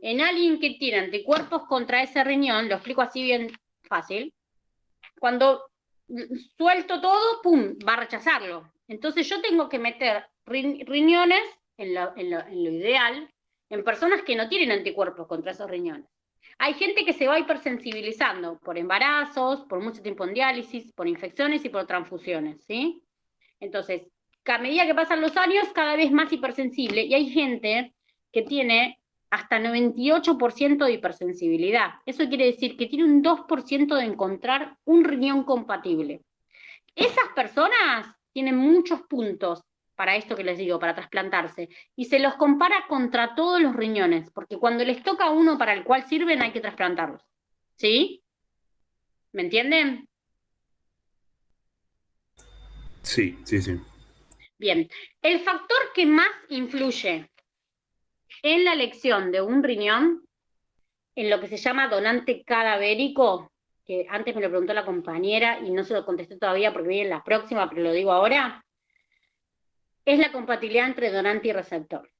en alguien que tiene anticuerpos contra ese riñón, lo explico así bien fácil, cuando suelto todo, ¡pum!, va a rechazarlo. Entonces yo tengo que meter riñones, en lo ideal, en personas que no tienen anticuerpos contra esos riñones. Hay gente que se va hipersensibilizando por embarazos, por mucho tiempo en diálisis, por infecciones y por transfusiones, ¿sí? Entonces, a medida que pasan los años, cada vez más hipersensible, y hay gente que tiene hasta 98% de hipersensibilidad. Eso quiere decir que tiene un 2% de encontrar un riñón compatible. Esas personas tienen muchos puntos para esto que les digo, para trasplantarse, y se los compara contra todos los riñones, porque cuando les toca uno para el cual sirven hay que trasplantarlos. ¿Sí? ¿Me entienden? Sí, sí, sí. Bien. El factor que más influye en la elección de un riñón, en lo que se llama donante cadavérico, que antes me lo preguntó la compañera y no se lo contesté todavía porque viene en la próxima, pero lo digo ahora, es la compatibilidad entre donante y receptor.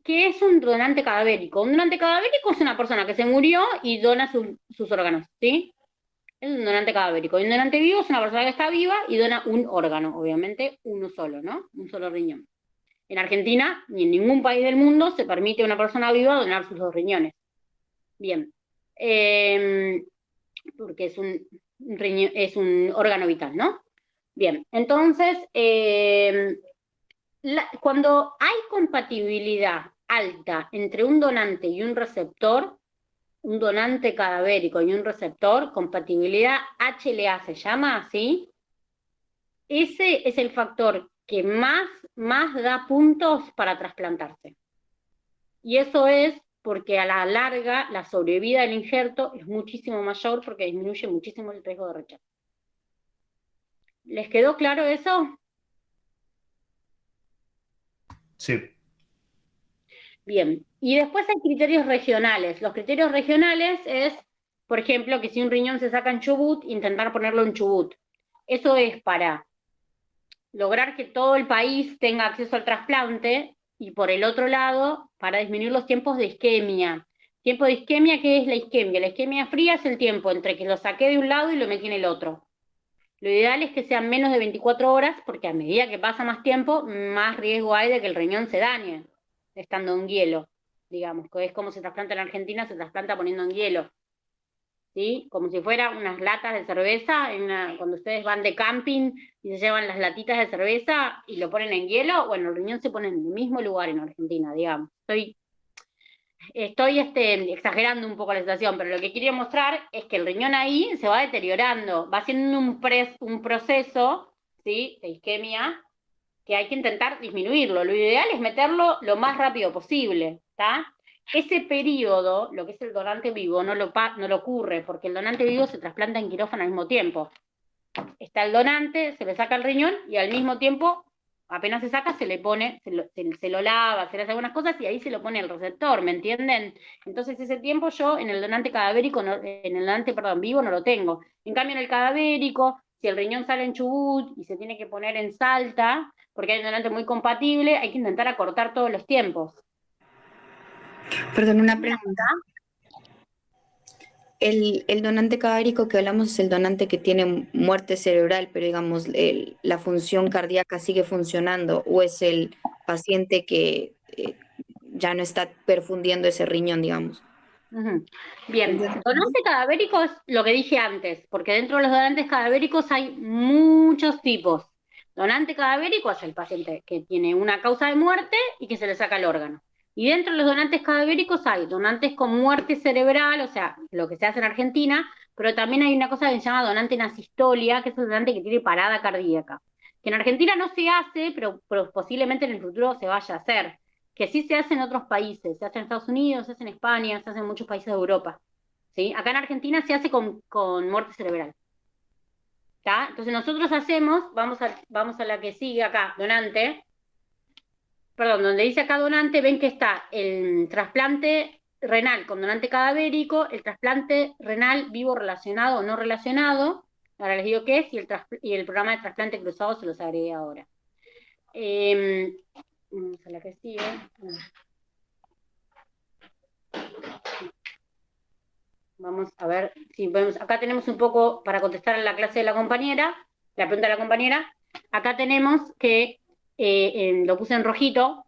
¿Qué es un donante cadavérico? Un donante cadavérico es una persona que se murió y dona sus órganos, ¿sí? Es un donante cadavérico. Y un donante vivo es una persona que está viva y dona un órgano, obviamente uno solo, ¿no? Un solo riñón. En Argentina, ni en ningún país del mundo, se permite a una persona viva donar sus 2 riñones. Bien. Porque es un órgano vital, ¿no? Bien, entonces, cuando hay compatibilidad alta entre un donante y un receptor, un donante cadavérico y un receptor, compatibilidad HLA se llama así, ese es el factor que más da puntos para trasplantarse. Y eso es porque a la larga la sobrevida del injerto es muchísimo mayor porque disminuye muchísimo el riesgo de rechazo. ¿Les quedó claro eso? Sí. Bien. Y después hay criterios regionales. Los criterios regionales es, por ejemplo, que si un riñón se saca en Chubut, intentar ponerlo en Chubut. Eso es para lograr que todo el país tenga acceso al trasplante y por el otro lado, para disminuir los tiempos de isquemia. Tiempo de isquemia, ¿qué es la isquemia? La isquemia fría es el tiempo entre que lo saqué de un lado y lo metí en el otro. Lo ideal es que sean menos de 24 horas, porque a medida que pasa más tiempo, más riesgo hay de que el riñón se dañe, estando en hielo, digamos, que es como se trasplanta en Argentina, se trasplanta poniendo en hielo. ¿Sí? Como si fueran unas latas de cerveza, cuando ustedes van de camping y se llevan las latitas de cerveza y lo ponen en hielo, bueno, el riñón se pone en el mismo lugar en Argentina, digamos. Estoy exagerando un poco la situación, pero lo que quería mostrar es que el riñón ahí se va deteriorando, va haciendo un proceso, ¿sí?, de isquemia, que hay que intentar disminuirlo. Lo ideal es meterlo lo más rápido posible, ¿está? Ese periodo, lo que es el donante vivo, no lo ocurre, porque el donante vivo se trasplanta en quirófano al mismo tiempo. Está el donante, se le saca el riñón y al mismo tiempo, apenas se saca, se le pone, se lo lava, se le hace algunas cosas y ahí se lo pone el receptor, ¿me entienden? Entonces ese tiempo yo en el donante cadavérico, en el donante, perdón, vivo no lo tengo. En cambio en el cadavérico, si el riñón sale en Chubut y se tiene que poner en Salta, porque hay un donante muy compatible, hay que intentar acortar todos los tiempos. Perdón, una pregunta. El donante cadavérico que hablamos es el donante que tiene muerte cerebral, pero digamos, la función cardíaca sigue funcionando, o es el paciente que ya no está perfundiendo ese riñón, digamos. Bien, donante cadavérico es lo que dije antes, porque dentro de los donantes cadavéricos hay muchos tipos. Donante cadavérico es el paciente que tiene una causa de muerte y que se le saca el órgano. Y dentro de los donantes cadavéricos hay donantes con muerte cerebral, o sea, lo que se hace en Argentina, pero también hay una cosa que se llama donante en asistolia, que es el donante que tiene parada cardíaca. Que en Argentina no se hace, pero posiblemente en el futuro se vaya a hacer. Que sí se hace en otros países, se hace en Estados Unidos, se hace en España, se hace en muchos países de Europa. ¿Sí? Acá en Argentina se hace con muerte cerebral. ¿Está? Entonces nosotros hacemos, vamos a la que sigue acá, donante, perdón, donde dice acá donante, ven que está el trasplante renal con donante cadavérico, el trasplante renal vivo relacionado o no relacionado, ahora les digo qué es, y el programa de trasplante cruzado se los agregué ahora. Vamos a la que sigue. Vamos a ver si podemos. Acá tenemos un poco para contestar a la clase de la compañera, la pregunta de la compañera. Acá tenemos que, lo puse en rojito,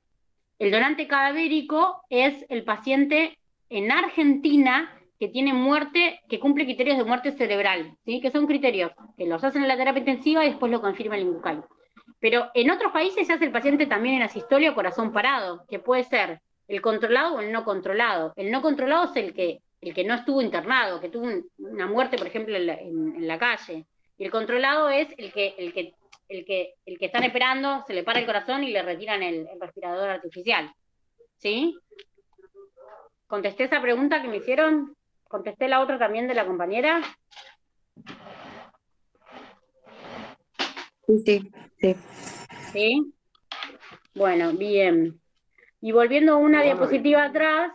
el donante cadavérico es el paciente en Argentina que tiene muerte, que cumple criterios de muerte cerebral, ¿sí? Que son criterios que los hacen en la terapia intensiva y después lo confirma el INCUCAI. Pero en otros países se hace el paciente también en asistolia o corazón parado, que puede ser el controlado o el no controlado. El no controlado es el que no estuvo internado, que tuvo una muerte, por ejemplo, en la calle. Y el controlado es el que están esperando, se le para el corazón y le retiran el respirador artificial. ¿Sí? ¿Contesté esa pregunta que me hicieron? ¿Contesté la otra también de la compañera? Sí. ¿Sí? Bueno, bien. Y volviendo a una diapositiva atrás,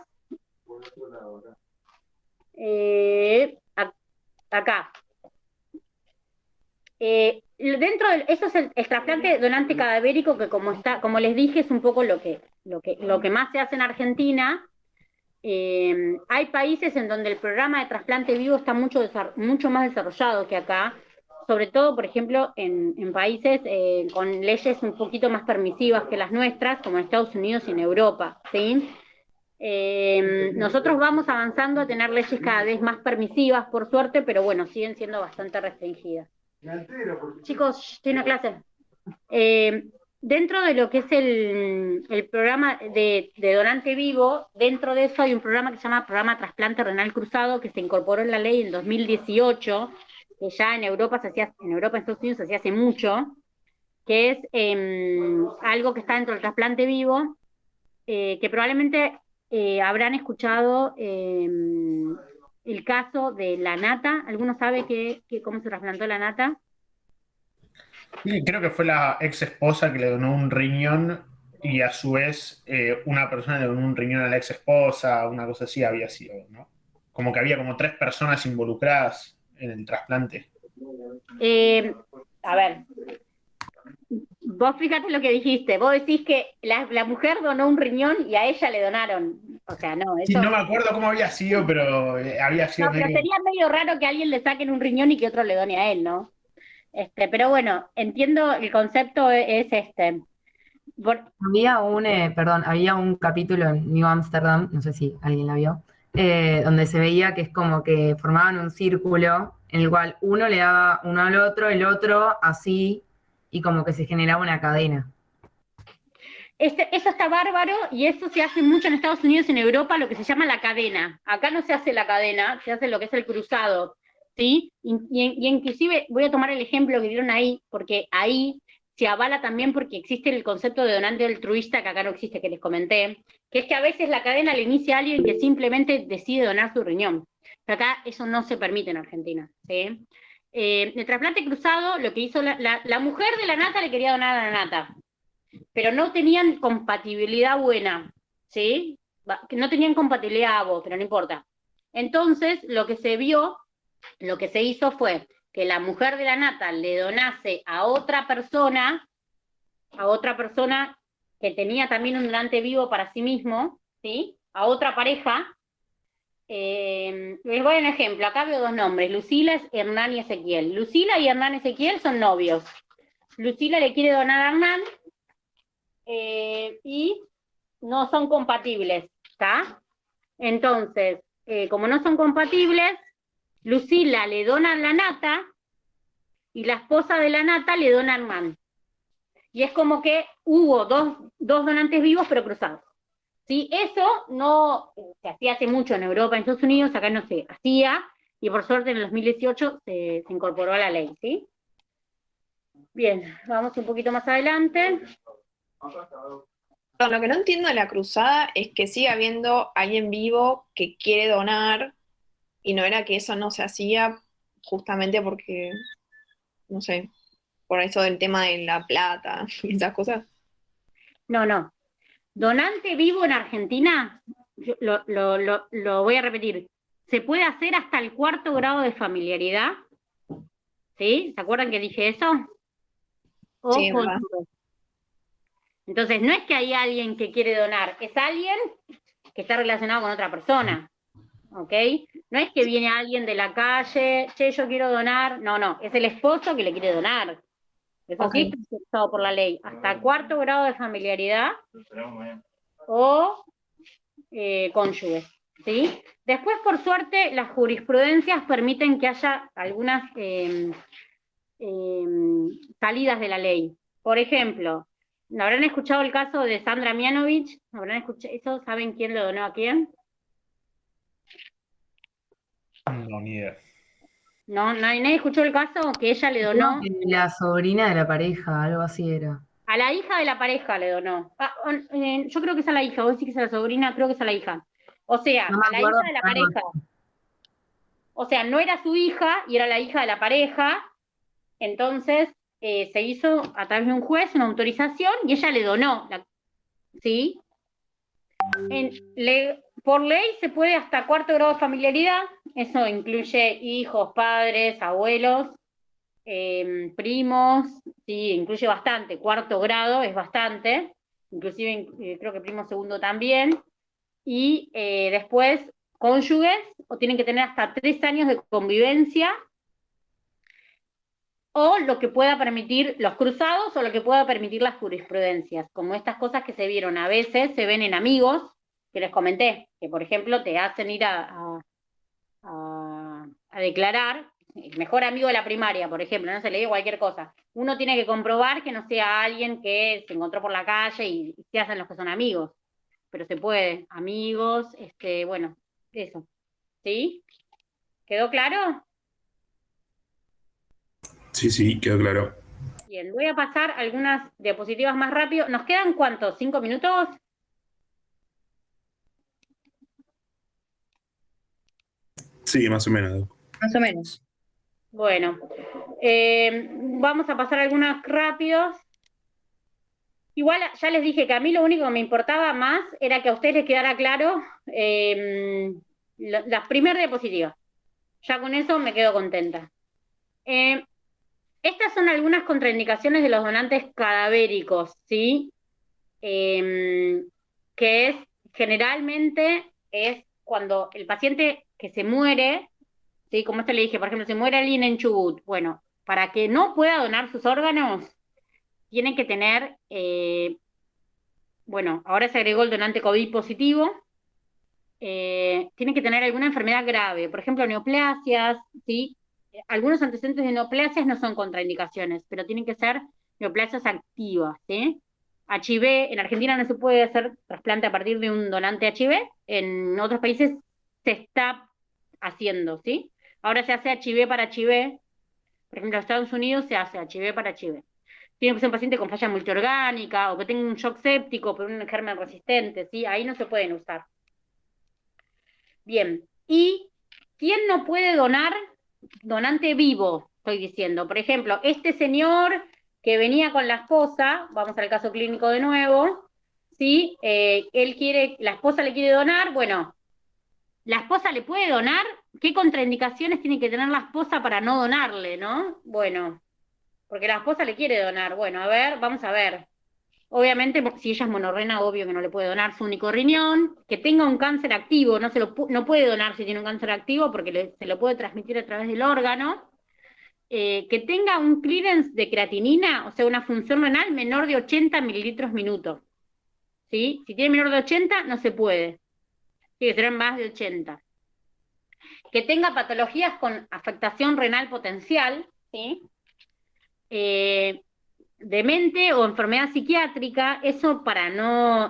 acá. Dentro de eso es el trasplante donante cadavérico, que como les dije, es un poco lo que más se hace en Argentina. Hay países en donde el programa de trasplante vivo está mucho más desarrollado que acá, sobre todo, por ejemplo, en países con leyes un poquito más permisivas que las nuestras, como en Estados Unidos y en Europa, ¿sí? Nosotros vamos avanzando a tener leyes cada vez más permisivas, por suerte, pero bueno, siguen siendo bastante restringidas. Chicos, estoy en una clase. Dentro de lo que es el programa de donante vivo, dentro de eso hay un programa que se llama Programa Trasplante Renal Cruzado, que se incorporó en la ley en 2018, que ya en Europa, en Estados Unidos se hacía hace mucho, que es algo que está dentro del trasplante vivo, que probablemente habrán escuchado el caso de la nata. ¿Alguno sabe cómo se trasplantó la nata? Sí, creo que fue la ex esposa que le donó un riñón y a su vez una persona le donó un riñón a la ex esposa, una cosa así había sido, ¿no? Como que había como 3 personas involucradas en el trasplante. A ver, vos fíjate lo que dijiste, vos decís que la mujer donó un riñón y a ella le donaron, o sea, no, eso... Sí, no me acuerdo cómo había sido, pero había sido... No, pero sería medio raro que a alguien le saquen un riñón y que otro le done a él, ¿no? Pero bueno, entiendo, el concepto es este. Había un capítulo en New Amsterdam, no sé si alguien la vio, donde se veía que es como que formaban un círculo en el cual uno le daba uno al otro, el otro así, y como que se generaba una cadena. Eso está bárbaro y eso se hace mucho en Estados Unidos y en Europa, lo que se llama la cadena. Acá no se hace la cadena, se hace lo que es el cruzado, ¿sí? Y inclusive voy a tomar el ejemplo que dieron ahí, porque ahí se avala también porque existe el concepto de donante altruista, que acá no existe, que les comenté, que es que a veces la cadena le inicia a alguien que simplemente decide donar su riñón. Acá eso no se permite en Argentina, ¿sí? El trasplante cruzado, lo que hizo la mujer de la nata le quería donar a la nata, pero no tenían compatibilidad buena, ¿sí? No tenían compatibilidad a vos, pero no importa. Entonces, lo que se hizo fue que la mujer de la nata le donase a otra persona que tenía también un donante vivo para sí mismo, ¿sí? A otra pareja. Les voy a dar un ejemplo, acá veo 2 nombres, Lucila, Hernán y Ezequiel. Lucila y Hernán y Ezequiel son novios. Lucila le quiere donar a Hernán, y no son compatibles, ¿está? Entonces, como no son compatibles, Lucila le dona la nata y la esposa de la nata le dona a Hernán. Y es como que hubo dos donantes vivos pero cruzados. ¿Sí? Eso no se hacía hace mucho en Europa, en Estados Unidos, acá no se hacía, y por suerte en el 2018 se incorporó a la ley, ¿sí? Bien, vamos un poquito más adelante. Lo que no entiendo de la cruzada es que sigue habiendo alguien vivo que quiere donar y no era que eso no se hacía justamente porque, no sé, por eso del tema de la plata y esas cosas. No. Donante vivo en Argentina, lo voy a repetir, se puede hacer hasta el 4º grado de familiaridad, ¿sí? ¿Se acuerdan que dije eso? Sí, ¿verdad? Entonces, no es que hay alguien que quiere donar, es alguien que está relacionado con otra persona, ¿ok? No es que viene alguien de la calle, che, yo quiero donar, no, es el esposo que le quiere donar. Eso sí está aceptado por la ley, hasta 4º grado de familiaridad o cónyuges, ¿sí? Después, por suerte, las jurisprudencias permiten que haya algunas salidas de la ley. Por ejemplo, ¿habrán escuchado el caso de Sandra Mianovich? ¿Habrán escuchado eso? ¿Saben quién lo donó a quién? No, ni idea. No, nadie escuchó el caso que ella le donó. La sobrina de la pareja, algo así era. A la hija de la pareja le donó. Yo creo que es a la hija, vos decís que es a la sobrina, creo que es a la hija. O sea, No me a la acuerdo, hija de la pareja. O sea, no era su hija y era la hija de la pareja. Entonces, se hizo a través de un juez una autorización y ella le donó. ¿Sí? Por ley se puede hasta 4º grado de familiaridad. Eso incluye hijos, padres, abuelos, primos, sí, incluye bastante. 4º grado es bastante, inclusive creo que primo segundo también. Y después, cónyuges, o tienen que tener hasta 3 años de convivencia, o lo que pueda permitir los cruzados, o lo que pueda permitir las jurisprudencias, como estas cosas que se vieron a veces, se ven en amigos, que les comenté, que por ejemplo te hacen ir a declarar, el mejor amigo de la primaria, por ejemplo, no se le diga cualquier cosa. Uno tiene que comprobar que no sea alguien que se encontró por la calle y se hacen los que son amigos, pero se puede, amigos, bueno, eso, ¿sí? ¿Quedó claro? Sí, quedó claro. Bien, voy a pasar algunas diapositivas más rápido. ¿Nos quedan cuántos? ¿5 minutos? Sí, más o menos. Más o menos. Bueno, vamos a pasar algunas rápidos. Igual ya les dije que a mí lo único que me importaba más era que a ustedes les quedara claro las primeras diapositivas. Ya con eso me quedo contenta. Estas son algunas contraindicaciones de los donantes cadavéricos, ¿sí? Que generalmente es cuando el paciente que se muere, ¿sí? Como le dije, por ejemplo, se muere alguien en Chubut, bueno, para que no pueda donar sus órganos, tienen que tener, bueno, ahora se agregó el donante COVID positivo, tienen que tener alguna enfermedad grave, por ejemplo, neoplasias, ¿sí? Algunos antecedentes de neoplasias no son contraindicaciones, pero tienen que ser neoplasias activas, ¿sí? HIV, en Argentina no se puede hacer trasplante a partir de un donante HIV, en otros países se está haciendo, ¿sí? Ahora se hace HIV para HIV, por ejemplo, en Estados Unidos se hace HIV para HIV. Tiene que ser un paciente con falla multiorgánica o que tenga un shock séptico por un germen resistente, ¿sí? Ahí no se pueden usar. Bien, ¿y quién no puede donar? Donante vivo, estoy diciendo. Por ejemplo, este señor que venía con la esposa, vamos al caso clínico de nuevo, ¿sí? La esposa le quiere donar, bueno, ¿la esposa le puede donar? ¿Qué contraindicaciones tiene que tener la esposa para no donarle, no? Bueno, porque la esposa le quiere donar. Bueno, a ver, vamos a ver. Obviamente, si ella es monorrena, obvio que no le puede donar su único riñón, que tenga un cáncer activo, no puede donar si tiene un cáncer activo porque se lo puede transmitir a través del órgano, que tenga un clearance de creatinina, o sea, una función renal menor de 80 mililitros minuto, ¿sí? Si tiene menor de 80, no se puede, tiene que ser más de 80. Que tenga patologías con afectación renal potencial, ¿sí? Demente o enfermedad psiquiátrica, eso para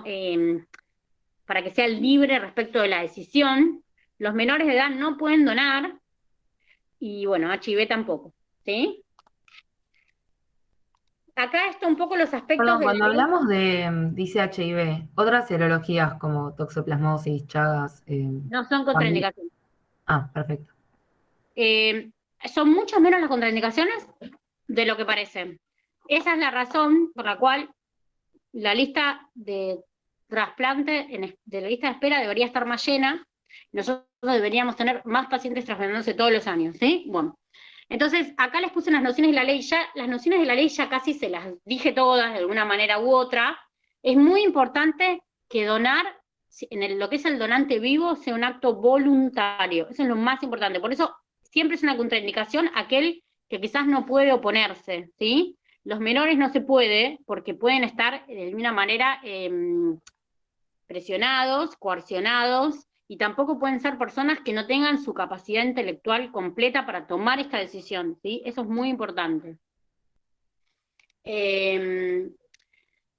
que sea libre respecto de la decisión. Los menores de edad no pueden donar, y bueno, HIV tampoco, ¿sí? Acá está un poco los aspectos. Perdón, cuando hablamos dice HIV, otras serologías como toxoplasmosis, Chagas. No son contraindicaciones. Perfecto. Son mucho menos las contraindicaciones de lo que parecen. Esa es la razón por la cual la lista de trasplante de la lista de espera debería estar más llena. Nosotros deberíamos tener más pacientes trasplantándose todos los años, ¿sí? Bueno, entonces acá les puse las nociones de la ley. Ya las nociones de la ley ya casi se las dije todas de alguna manera u otra, Es muy importante que donar, lo que es el donante vivo, sea un acto voluntario. Eso es lo más importante. Por eso siempre es una contraindicación aquel que quizás no puede oponerse, ¿sí? Los menores no se puede, porque pueden estar de alguna manera presionados, coercionados, y tampoco pueden ser personas que no tengan su capacidad intelectual completa para tomar esta decisión, ¿sí? Eso es muy importante.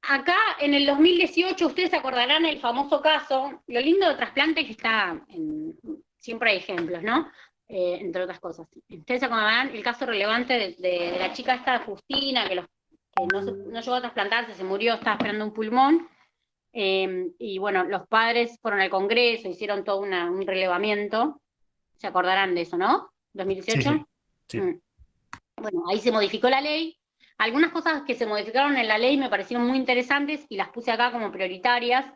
Acá, en el 2018, ustedes se acordarán el famoso caso, lo lindo de trasplante es que siempre hay ejemplos, ¿no? Entre otras cosas. Ustedes se acordarán el caso relevante de la chica esta Justina, que no llegó a trasplantarse, se murió, estaba esperando un pulmón, y bueno, los padres fueron al Congreso, hicieron todo un relevamiento, se acordarán de eso, ¿no? ¿2018? Sí. Bueno, ahí se modificó la ley. Algunas cosas que se modificaron en la ley me parecieron muy interesantes y las puse acá como prioritarias,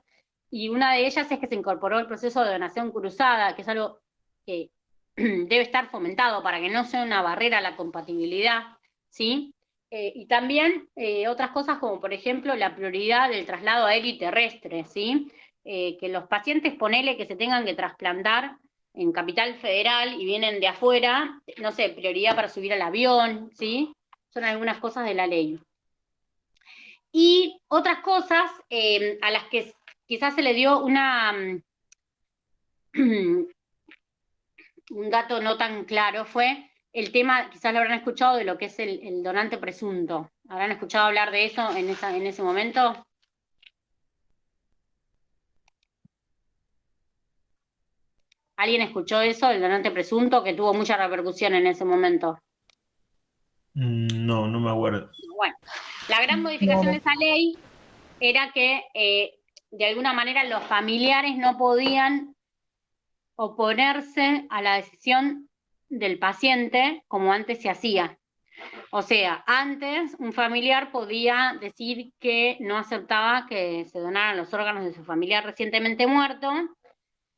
y una de ellas es que se incorporó el proceso de donación cruzada, que es algo que debe estar fomentado para que no sea una barrera a la compatibilidad, ¿sí? Y también otras cosas como, por ejemplo, la prioridad del traslado aéreo y terrestre, ¿sí? Que los pacientes, ponele que se tengan que trasplantar en Capital Federal y vienen de afuera, no sé, prioridad para subir al avión, ¿sí? Son algunas cosas de la ley. Y otras cosas a las que quizás se le dio un dato no tan claro fue el tema, quizás lo habrán escuchado, de lo que es el donante presunto. ¿Habrán escuchado hablar de eso en ese momento? ¿Alguien escuchó eso, el donante presunto, que tuvo mucha repercusión en ese momento? No, no me acuerdo. Bueno, la gran modificación de esa ley era que de alguna manera los familiares no podían oponerse a la decisión del paciente como antes se hacía. O sea, antes un familiar podía decir que no aceptaba que se donaran los órganos de su familiar recientemente muerto,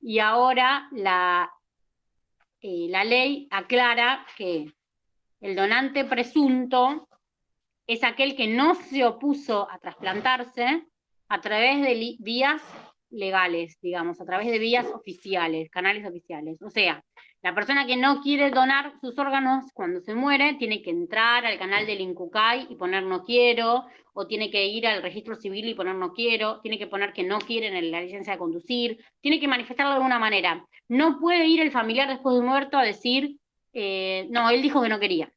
y ahora la ley aclara que el donante presunto es aquel que no se opuso a trasplantarse a través de vías legales, digamos, a través de vías oficiales, canales oficiales. O sea, la persona que no quiere donar sus órganos cuando se muere tiene que entrar al canal del INCUCAI y poner no quiero, o tiene que ir al registro civil y poner no quiero, tiene que poner que no quieren en la licencia de conducir, tiene que manifestarlo de alguna manera. No puede ir el familiar después de muerto a decir, no, él dijo que no quería,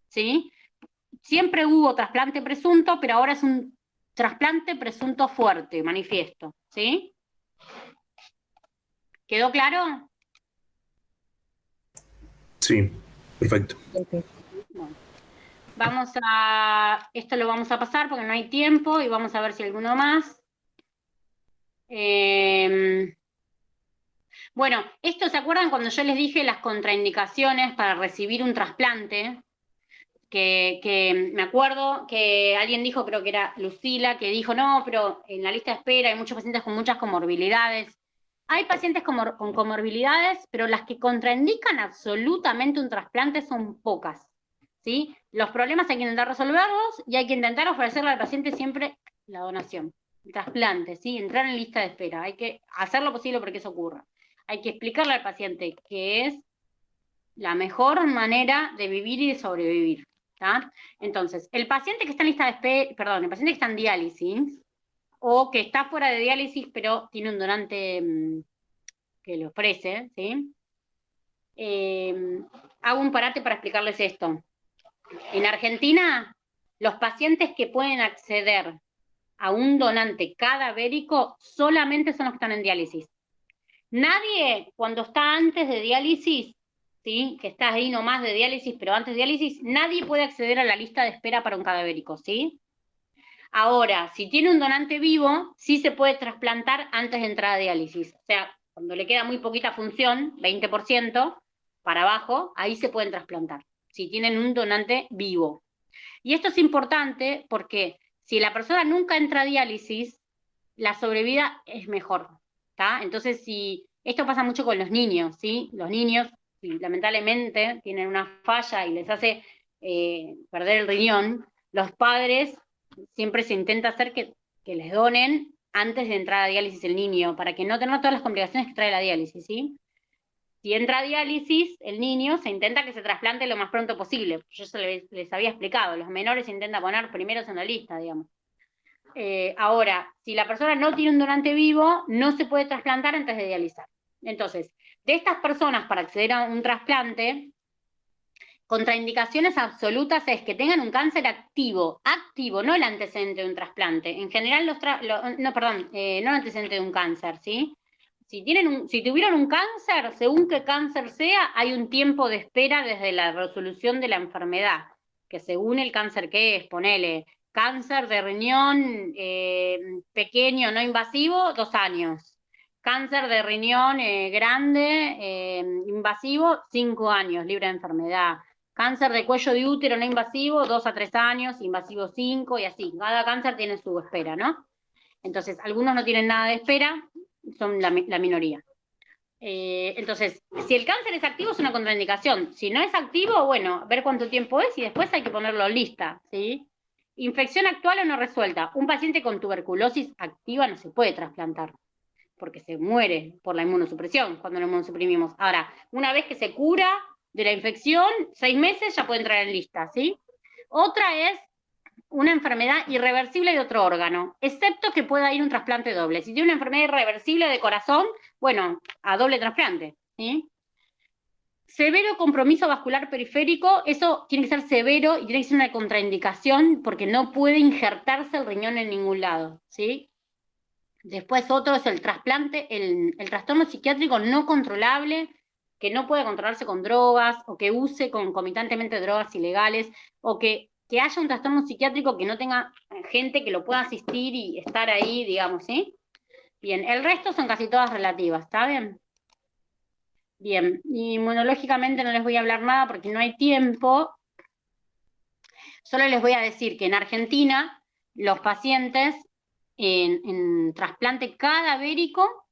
¿sí? Siempre hubo trasplante presunto, pero ahora es un trasplante presunto fuerte, manifiesto, ¿sí? ¿Quedó claro? Sí, perfecto. Bueno, esto lo vamos a pasar porque no hay tiempo, y vamos a ver si alguno más. Bueno, ¿se acuerdan cuando yo les dije las contraindicaciones para recibir un trasplante? Que me acuerdo que alguien dijo, creo que era Lucila, que dijo, no, pero en la lista de espera hay muchos pacientes con muchas comorbilidades. Hay pacientes con comorbilidades, pero las que contraindican absolutamente un trasplante son pocas, ¿sí? Los problemas hay que intentar resolverlos y hay que intentar ofrecerle al paciente siempre la donación, el trasplante, ¿sí? Entrar en lista de espera. Hay que hacer lo posible porque eso ocurra. Hay que explicarle al paciente que es la mejor manera de vivir y de sobrevivir. ¿Tá? Entonces, el paciente que está en lista de espera, perdón, el paciente que está en diálisis, o que está fuera de diálisis, pero tiene un donante que le ofrece, ¿sí? Hago un parate para explicarles esto. En Argentina, los pacientes que pueden acceder a un donante cadavérico solamente son los que están en diálisis. Nadie, cuando está antes de diálisis, ¿sí? Que está ahí nomás de diálisis, pero antes de diálisis, nadie puede acceder a la lista de espera para un cadavérico, ¿sí? Ahora, si tiene un donante vivo, sí se puede trasplantar antes de entrar a diálisis. O sea, cuando le queda muy poquita función, 20% para abajo, ahí se pueden trasplantar, si tienen un donante vivo. Y esto es importante porque si la persona nunca entra a diálisis, la sobrevida es mejor, ¿tá? Entonces, esto pasa mucho con los niños, ¿sí? Los niños, si lamentablemente tienen una falla y les hace perder el riñón, los padres siempre se intenta hacer que que les donen antes de entrar a diálisis el niño, para que no tenga todas las complicaciones que trae la diálisis, ¿sí? Si entra a diálisis, el niño se intenta que se trasplante lo más pronto posible. Yo eso les había explicado, los menores se intenta poner primeros en la lista, digamos. Ahora, si la persona no tiene un donante vivo, no se puede trasplantar antes de dializar. Entonces, de estas personas para acceder a un trasplante, contraindicaciones absolutas es que tengan un cáncer activo, no el antecedente de un trasplante. En general, no el antecedente de un cáncer, ¿sí? Si tuvieron un cáncer, según qué cáncer sea, hay un tiempo de espera desde la resolución de la enfermedad, que según el cáncer que es, ponele, cáncer de riñón pequeño, no invasivo, 2 años. Cáncer de riñón grande, invasivo, 5 años, libre de enfermedad. Cáncer de cuello de útero no invasivo, 2 a 3 años, invasivo 5 y así. Cada cáncer tiene su espera, ¿no? Entonces, algunos no tienen nada de espera, son la minoría. Entonces, si el cáncer es activo es una contraindicación. Si no es activo, bueno, ver cuánto tiempo es y después hay que ponerlo en lista, ¿sí? Infección actual o no resuelta. Un paciente con tuberculosis activa no se puede trasplantar, porque se muere por la inmunosupresión cuando lo inmunosuprimimos. Ahora, una vez que se cura de la infección, 6 meses ya puede entrar en lista, ¿sí? Otra es una enfermedad irreversible de otro órgano, excepto que pueda ir un trasplante doble. Si tiene una enfermedad irreversible de corazón, bueno, a doble trasplante, ¿sí? Severo compromiso vascular periférico, eso tiene que ser severo y tiene que ser una contraindicación porque no puede injertarse el riñón en ningún lado, ¿sí? Después otro es el trasplante, el trastorno psiquiátrico no controlable, que no puede controlarse con drogas, o que use concomitantemente drogas ilegales, o que haya un trastorno psiquiátrico que no tenga gente que lo pueda asistir y estar ahí, digamos, ¿sí? Bien, el resto son casi todas relativas, ¿está bien? Bien, inmunológicamente no les voy a hablar nada porque no hay tiempo. Solo les voy a decir que en Argentina los pacientes en trasplante cadavérico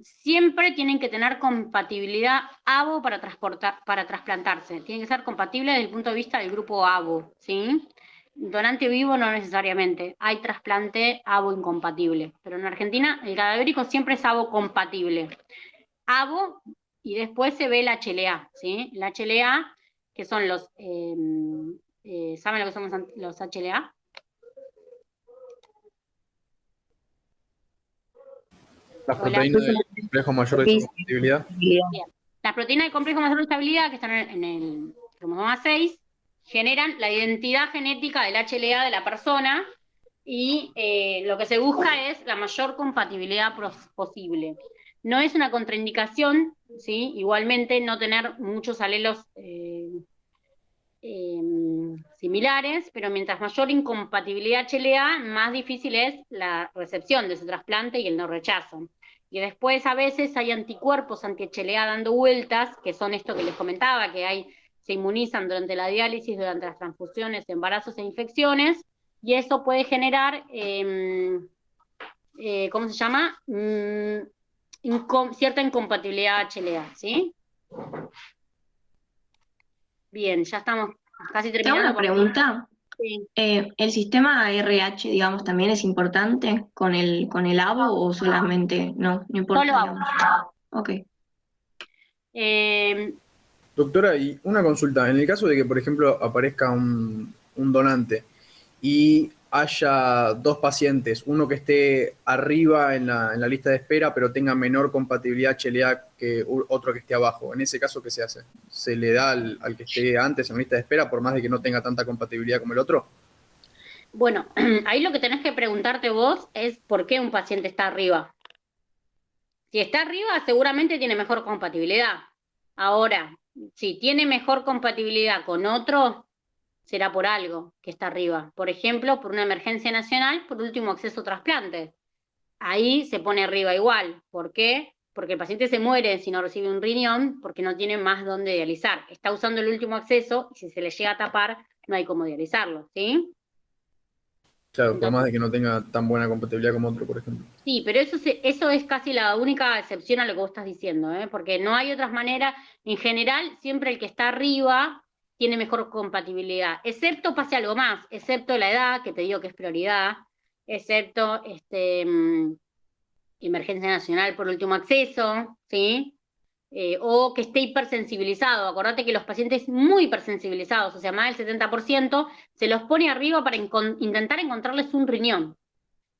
siempre tienen que tener compatibilidad ABO para trasplantarse. Tienen que ser compatibles desde el punto de vista del grupo ABO, ¿sí? Donante vivo no necesariamente. Hay trasplante ABO incompatible. Pero en Argentina el cadavérico siempre es ABO compatible. ABO y después se ve el HLA, ¿sí? El HLA, que son los... ¿saben lo que son los HLA? Las proteínas del complejo mayor de compatibilidad. Bien. Las proteínas del complejo mayor de estabilidad, que están en el cromosoma 6, generan la identidad genética del HLA de la persona y lo que se busca es la mayor compatibilidad posible. No es una contraindicación, ¿sí? Igualmente no tener muchos alelos similares, pero mientras mayor incompatibilidad HLA, más difícil es la recepción de ese trasplante y el no rechazo. Y después a veces hay anticuerpos anti-HLA dando vueltas, que son esto que les comentaba, que se inmunizan durante la diálisis, durante las transfusiones, embarazos e infecciones, y eso puede generar, ¿cómo se llama? Cierta incompatibilidad HLA, ¿sí? Bien, ya estamos casi Te hago terminando. una pregunta. Sí. ¿El sistema ARH, digamos, también es importante con el ABO o solamente no importa? Solo ABO. Digamos? Ok. Doctora, y una consulta. En el caso de que, por ejemplo, aparezca un donante y haya 2 pacientes, uno que esté arriba en la lista de espera, pero tenga menor compatibilidad HLA que otro que esté abajo. En ese caso, ¿qué se hace? ¿Se le da al que esté antes en la lista de espera, por más de que no tenga tanta compatibilidad como el otro? Bueno, ahí lo que tenés que preguntarte vos es por qué un paciente está arriba. Si está arriba, seguramente tiene mejor compatibilidad. Ahora, si tiene mejor compatibilidad con otro, será por algo que está arriba. Por ejemplo, por una emergencia nacional, por último acceso a trasplante. Ahí se pone arriba igual. ¿Por qué? Porque el paciente se muere si no recibe un riñón, porque no tiene más dónde dializar. Está usando el último acceso y si se le llega a tapar, no hay cómo dializarlo, ¿sí? Claro, por más de que no tenga tan buena compatibilidad como otro, por ejemplo. Sí, pero eso es casi la única excepción a lo que vos estás diciendo, ¿eh? Porque no hay otras maneras. En general, siempre el que está arriba tiene mejor compatibilidad, excepto pase algo más, excepto la edad, que te digo que es prioridad, excepto emergencia nacional por último acceso, ¿sí? O que esté hipersensibilizado. Acordate que los pacientes muy hipersensibilizados, o sea, más del 70%, se los pone arriba para intentar encontrarles un riñón.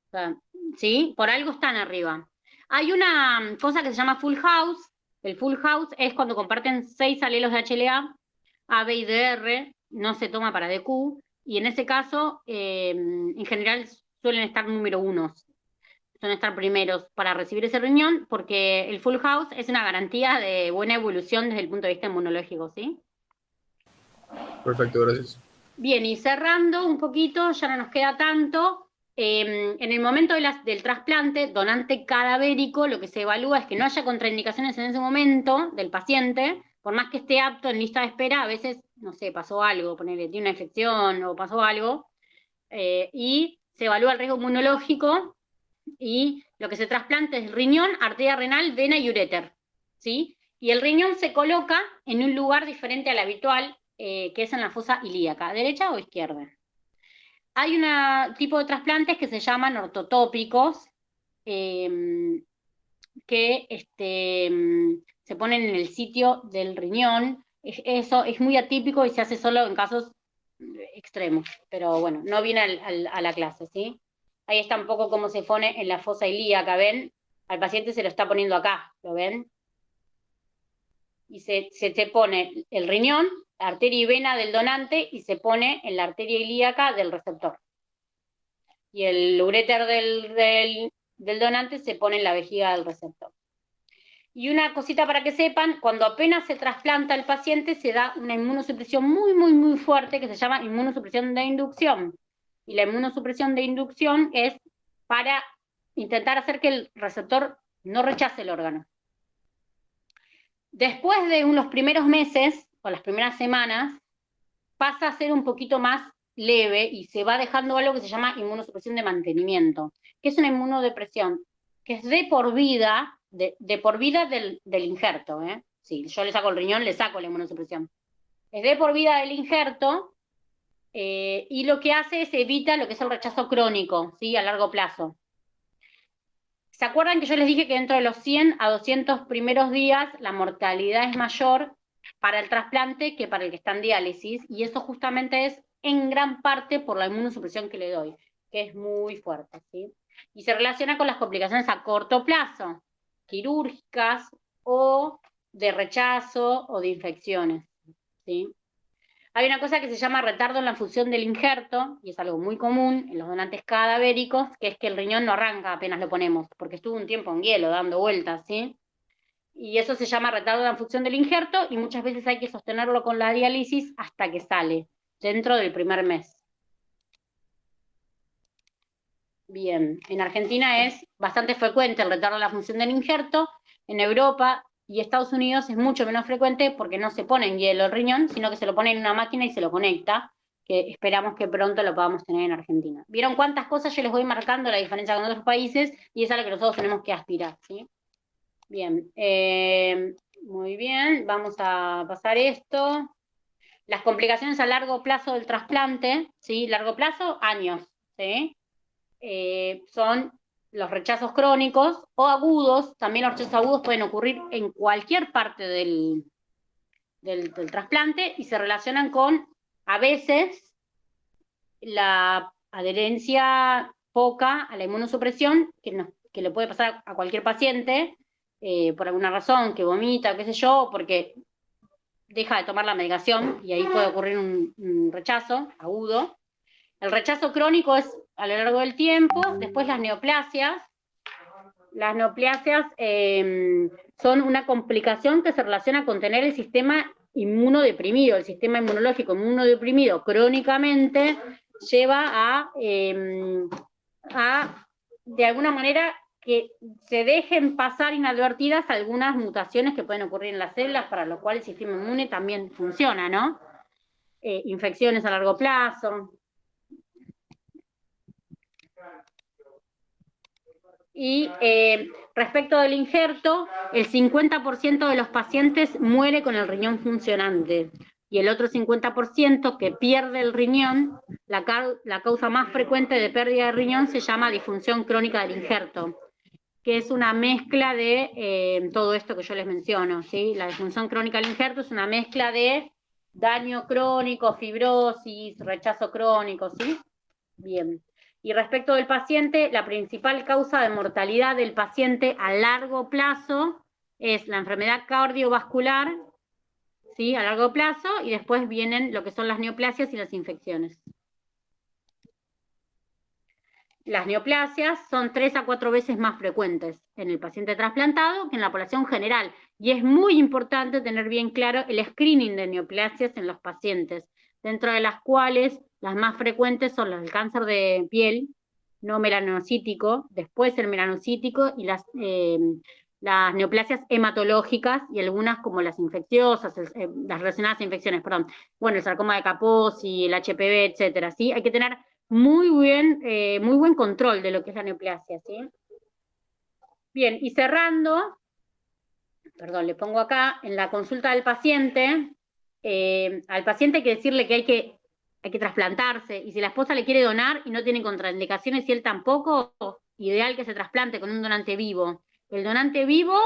O sea, ¿sí? Por algo están arriba. Hay una cosa que se llama full house. El full house es cuando comparten 6 alelos de HLA, A, B y DR, no se toma para DQ, y en ese caso, en general, suelen estar número 1. Suelen estar primeros para recibir ese riñón, porque el full house es una garantía de buena evolución desde el punto de vista inmunológico, ¿sí? Perfecto, gracias. Bien, y cerrando un poquito, ya no nos queda tanto. En el momento del trasplante, donante cadavérico, lo que se evalúa es que no haya contraindicaciones en ese momento del paciente, por más que esté apto en lista de espera, a veces, no sé, pasó algo, ponele, tiene una infección o pasó algo, y se evalúa el riesgo inmunológico, y lo que se trasplanta es riñón, arteria renal, vena y uréter, ¿sí? Y el riñón se coloca en un lugar diferente al habitual, que es en la fosa ilíaca, ¿derecha o izquierda? Hay un tipo de trasplantes que se llaman ortotópicos, que se ponen en el sitio del riñón. Eso es muy atípico y se hace solo en casos extremos, pero bueno, no viene a la clase, ¿sí? Ahí está un poco cómo se pone en la fosa ilíaca, ¿ven? Al paciente se lo está poniendo acá, ¿lo ven? Y se pone el riñón, la arteria y vena del donante, y se pone en la arteria ilíaca del receptor. Y el uréter del donante se pone en la vejiga del receptor. Y una cosita para que sepan, cuando apenas se trasplanta el paciente, se da una inmunosupresión muy, muy, muy fuerte que se llama inmunosupresión de inducción. Y la inmunosupresión de inducción es para intentar hacer que el receptor no rechace el órgano. Después de unos primeros meses, o las primeras semanas, pasa a ser un poquito más leve y se va dejando algo que se llama inmunosupresión de mantenimiento, que es una inmunodepresión, que es de por vida, de por vida del injerto. Si yo le saco el riñón, le saco la inmunosupresión. Es de por vida del injerto, y lo que hace es evita lo que es el rechazo crónico, ¿sí? A largo plazo. ¿Se acuerdan que yo les dije que dentro de los 100 a 200 primeros días la mortalidad es mayor para el trasplante que para el que está en diálisis? Y eso justamente es en gran parte por la inmunosupresión que le doy, que es muy fuerte, ¿sí? Y se relaciona con las complicaciones a corto plazo, quirúrgicas o de rechazo o de infecciones, ¿sí? Hay una cosa que se llama retardo en la función del injerto, y es algo muy común en los donantes cadavéricos, que es que el riñón no arranca apenas lo ponemos, porque estuvo un tiempo en hielo dando vueltas, ¿sí? Y eso se llama retardo en la función del injerto, y muchas veces hay que sostenerlo con la diálisis hasta que sale, dentro del primer mes. Bien, en Argentina es bastante frecuente el retardo en la función del injerto. En Europa y Estados Unidos es mucho menos frecuente porque no se pone en hielo el riñón, sino que se lo pone en una máquina y se lo conecta, que esperamos que pronto lo podamos tener en Argentina. ¿Vieron cuántas cosas yo les voy marcando la diferencia con otros países? Y es a lo que nosotros tenemos que aspirar, ¿sí? Bien, muy bien, vamos a pasar esto. Las complicaciones a largo plazo del trasplante, ¿sí? Largo plazo, años, ¿sí? Son los rechazos crónicos o agudos. También los rechazos agudos pueden ocurrir en cualquier parte del trasplante y se relacionan con, a veces, la adherencia poca a la inmunosupresión, que le puede pasar a cualquier paciente, por alguna razón, que vomita, qué sé yo, porque deja de tomar la medicación y ahí puede ocurrir un rechazo agudo. El rechazo crónico es a lo largo del tiempo. Después las neoplasias. Las neoplasias son una complicación que se relaciona con tener el sistema inmunodeprimido. El sistema inmunológico inmunodeprimido crónicamente lleva a de alguna manera, que se dejen pasar inadvertidas algunas mutaciones que pueden ocurrir en las células, para lo cual el sistema inmune también funciona, ¿no? Infecciones a largo plazo. Y respecto del injerto, el 50% de los pacientes muere con el riñón funcionante. y el otro 50% que pierde el riñón, la causa más frecuente de pérdida de riñón se llama disfunción crónica del injerto, que es una mezcla de todo esto que yo les menciono, ¿sí? La disfunción crónica del injerto es una mezcla de daño crónico, fibrosis, rechazo crónico, ¿sí? Bien. Y respecto del paciente, la principal causa de mortalidad del paciente a largo plazo es la enfermedad cardiovascular, ¿sí? A largo plazo, y después vienen lo que son las neoplasias y las infecciones. Las neoplasias son 3 a 4 veces más frecuentes en el paciente trasplantado que en la población general, y es muy importante tener bien claro el screening de neoplasias en los pacientes, dentro de las cuales las más frecuentes son las del cáncer de piel, no melanocítico, después el melanocítico y las neoplasias hematológicas y algunas como las infecciosas, las relacionadas a infecciones, perdón, bueno, el sarcoma de Kaposi, el HPV, etcétera, ¿sí? Hay que tener muy buen control de lo que es la neoplasia, ¿sí? Bien, y cerrando, perdón, le pongo acá, en la consulta del paciente, al paciente hay que decirle que hay que trasplantarse, y si la esposa le quiere donar y no tiene contraindicaciones y él tampoco, ideal que se trasplante con un donante vivo. El donante vivo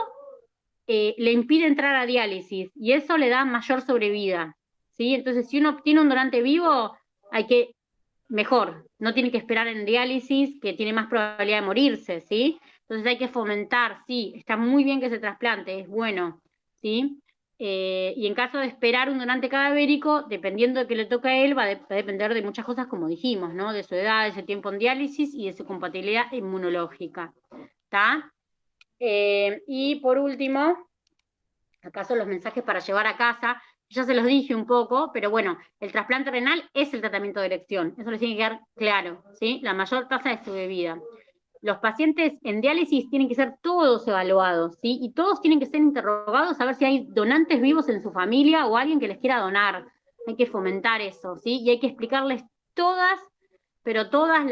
le impide entrar a diálisis, y eso le da mayor sobrevida, ¿sí? Entonces, si uno tiene un donante vivo, mejor, no tiene que esperar en diálisis, que tiene más probabilidad de morirse, ¿sí? Entonces hay que fomentar, sí, está muy bien que se trasplante, es bueno, ¿sí? Y en caso de esperar un donante cadavérico, dependiendo de qué le toca a él, va a depender de muchas cosas, como dijimos, ¿no? De su edad, de ese tiempo en diálisis y de su compatibilidad inmunológica, ¿está? Y por último, acá son los mensajes para llevar a casa. Ya se los dije un poco, pero bueno, el trasplante renal es el tratamiento de elección, eso les tiene que quedar claro, ¿sí? La mayor tasa de sobrevida. Los pacientes en diálisis tienen que ser todos evaluados, ¿sí? Y todos tienen que ser interrogados a ver si hay donantes vivos en su familia o alguien que les quiera donar. Hay que fomentar eso, ¿sí? Y hay que explicarles todas, pero todas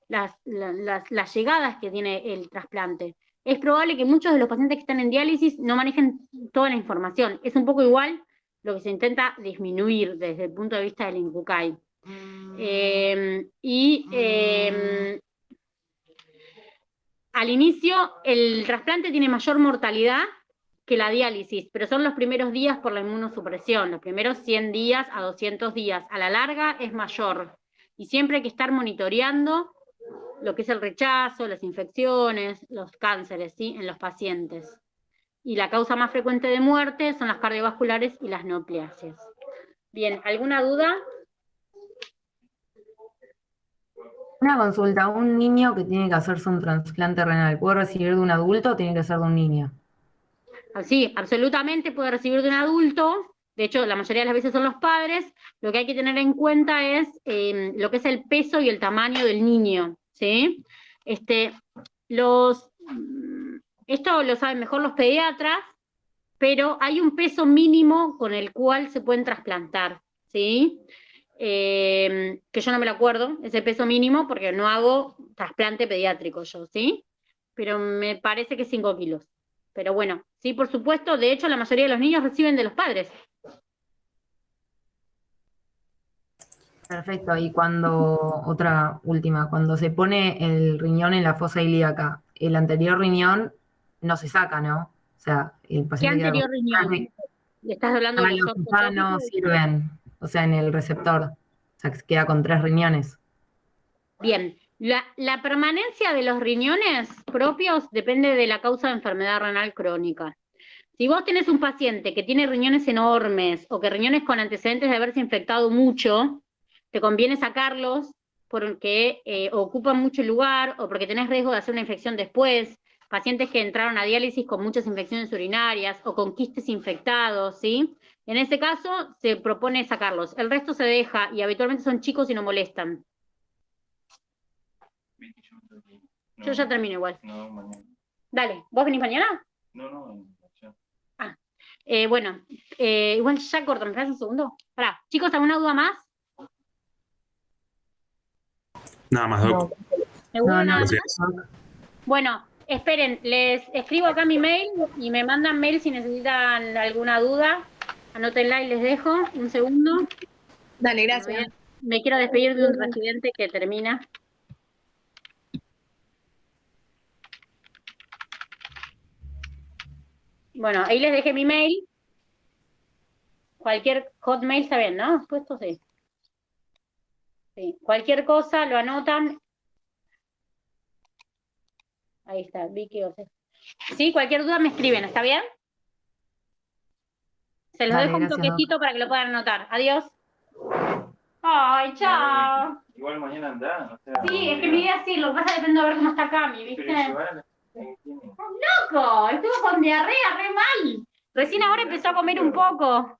las llegadas que tiene el trasplante. Es probable que muchos de los pacientes que están en diálisis no manejen toda la información. Es un poco igual lo que se intenta disminuir desde el punto de vista del INCUCAI. Al inicio, el trasplante tiene mayor mortalidad que la diálisis, pero son los primeros días por la inmunosupresión, los primeros 100 días a 200 días. A la larga es mayor. Y siempre hay que estar monitoreando lo que es el rechazo, las infecciones, los cánceres, ¿sí? En los pacientes. Y la causa más frecuente de muerte son las cardiovasculares y las neoplasias. Bien, ¿alguna duda? Una consulta, un niño que tiene que hacerse un trasplante renal, ¿puede recibir de un adulto o tiene que ser de un niño? Sí, absolutamente puede recibir de un adulto. De hecho, la mayoría de las veces son los padres. Lo que hay que tener en cuenta es lo que es el peso y el tamaño del niño, ¿sí? Esto lo saben mejor los pediatras, pero hay un peso mínimo con el cual se pueden trasplantar, ¿sí? Que yo no me lo acuerdo, ese peso mínimo, porque no hago trasplante pediátrico yo, ¿sí? Pero me parece que 5 kilos. Pero bueno, sí, por supuesto, de hecho la mayoría de los niños reciben de los padres. Perfecto, y otra última, cuando se pone el riñón en la fosa ilíaca, el anterior riñón no se saca, ¿no? O sea, el ¿Qué paciente queda anterior riñón? ¿Le estás hablando de los otros? no sirven, o sea, en el receptor, o sea, que queda con 3 riñones. Bien, la permanencia de los riñones propios depende de la causa de enfermedad renal crónica. Si vos tenés un paciente que tiene riñones enormes o que riñones con antecedentes de haberse infectado mucho, te conviene sacarlos porque ocupan mucho lugar o porque tenés riesgo de hacer una infección después. Pacientes que entraron a diálisis con muchas infecciones urinarias o con quistes infectados, ¿sí? En ese caso se propone sacarlos. El resto se deja y habitualmente son chicos y no molestan. Yo ya termino igual. No, mañana. Dale, ¿vos venís mañana? No, ya. Bueno, igual ya corto, ¿me das un segundo? Pará, chicos, ¿alguna duda más? Nada más, Doc. ¿Seguro nada más? Gracias. Bueno, esperen, les escribo acá mi mail y me mandan mail si necesitan alguna duda. Anótenla y les dejo un segundo. Dale, gracias. Me quiero despedir de un residente que termina. Bueno, ahí les dejé mi mail. Cualquier Hotmail está bien, ¿no? Puesto sí. Sí. Cualquier cosa lo anotan. Ahí está, Vicky. Sí, cualquier duda me escriben, ¿está bien? Se los Dale, dejo un gracias, Doc. toquecito para que lo puedan anotar. Adiós. Ay, chao. Igual mañana andá, o sea. Sí, es que mi idea sí, lo que pasa depende de ver cómo está Cami, ¿viste? Pero igual, ¡Loco! Estuvo con diarrea re mal. Recién ahora empezó a comer un poco.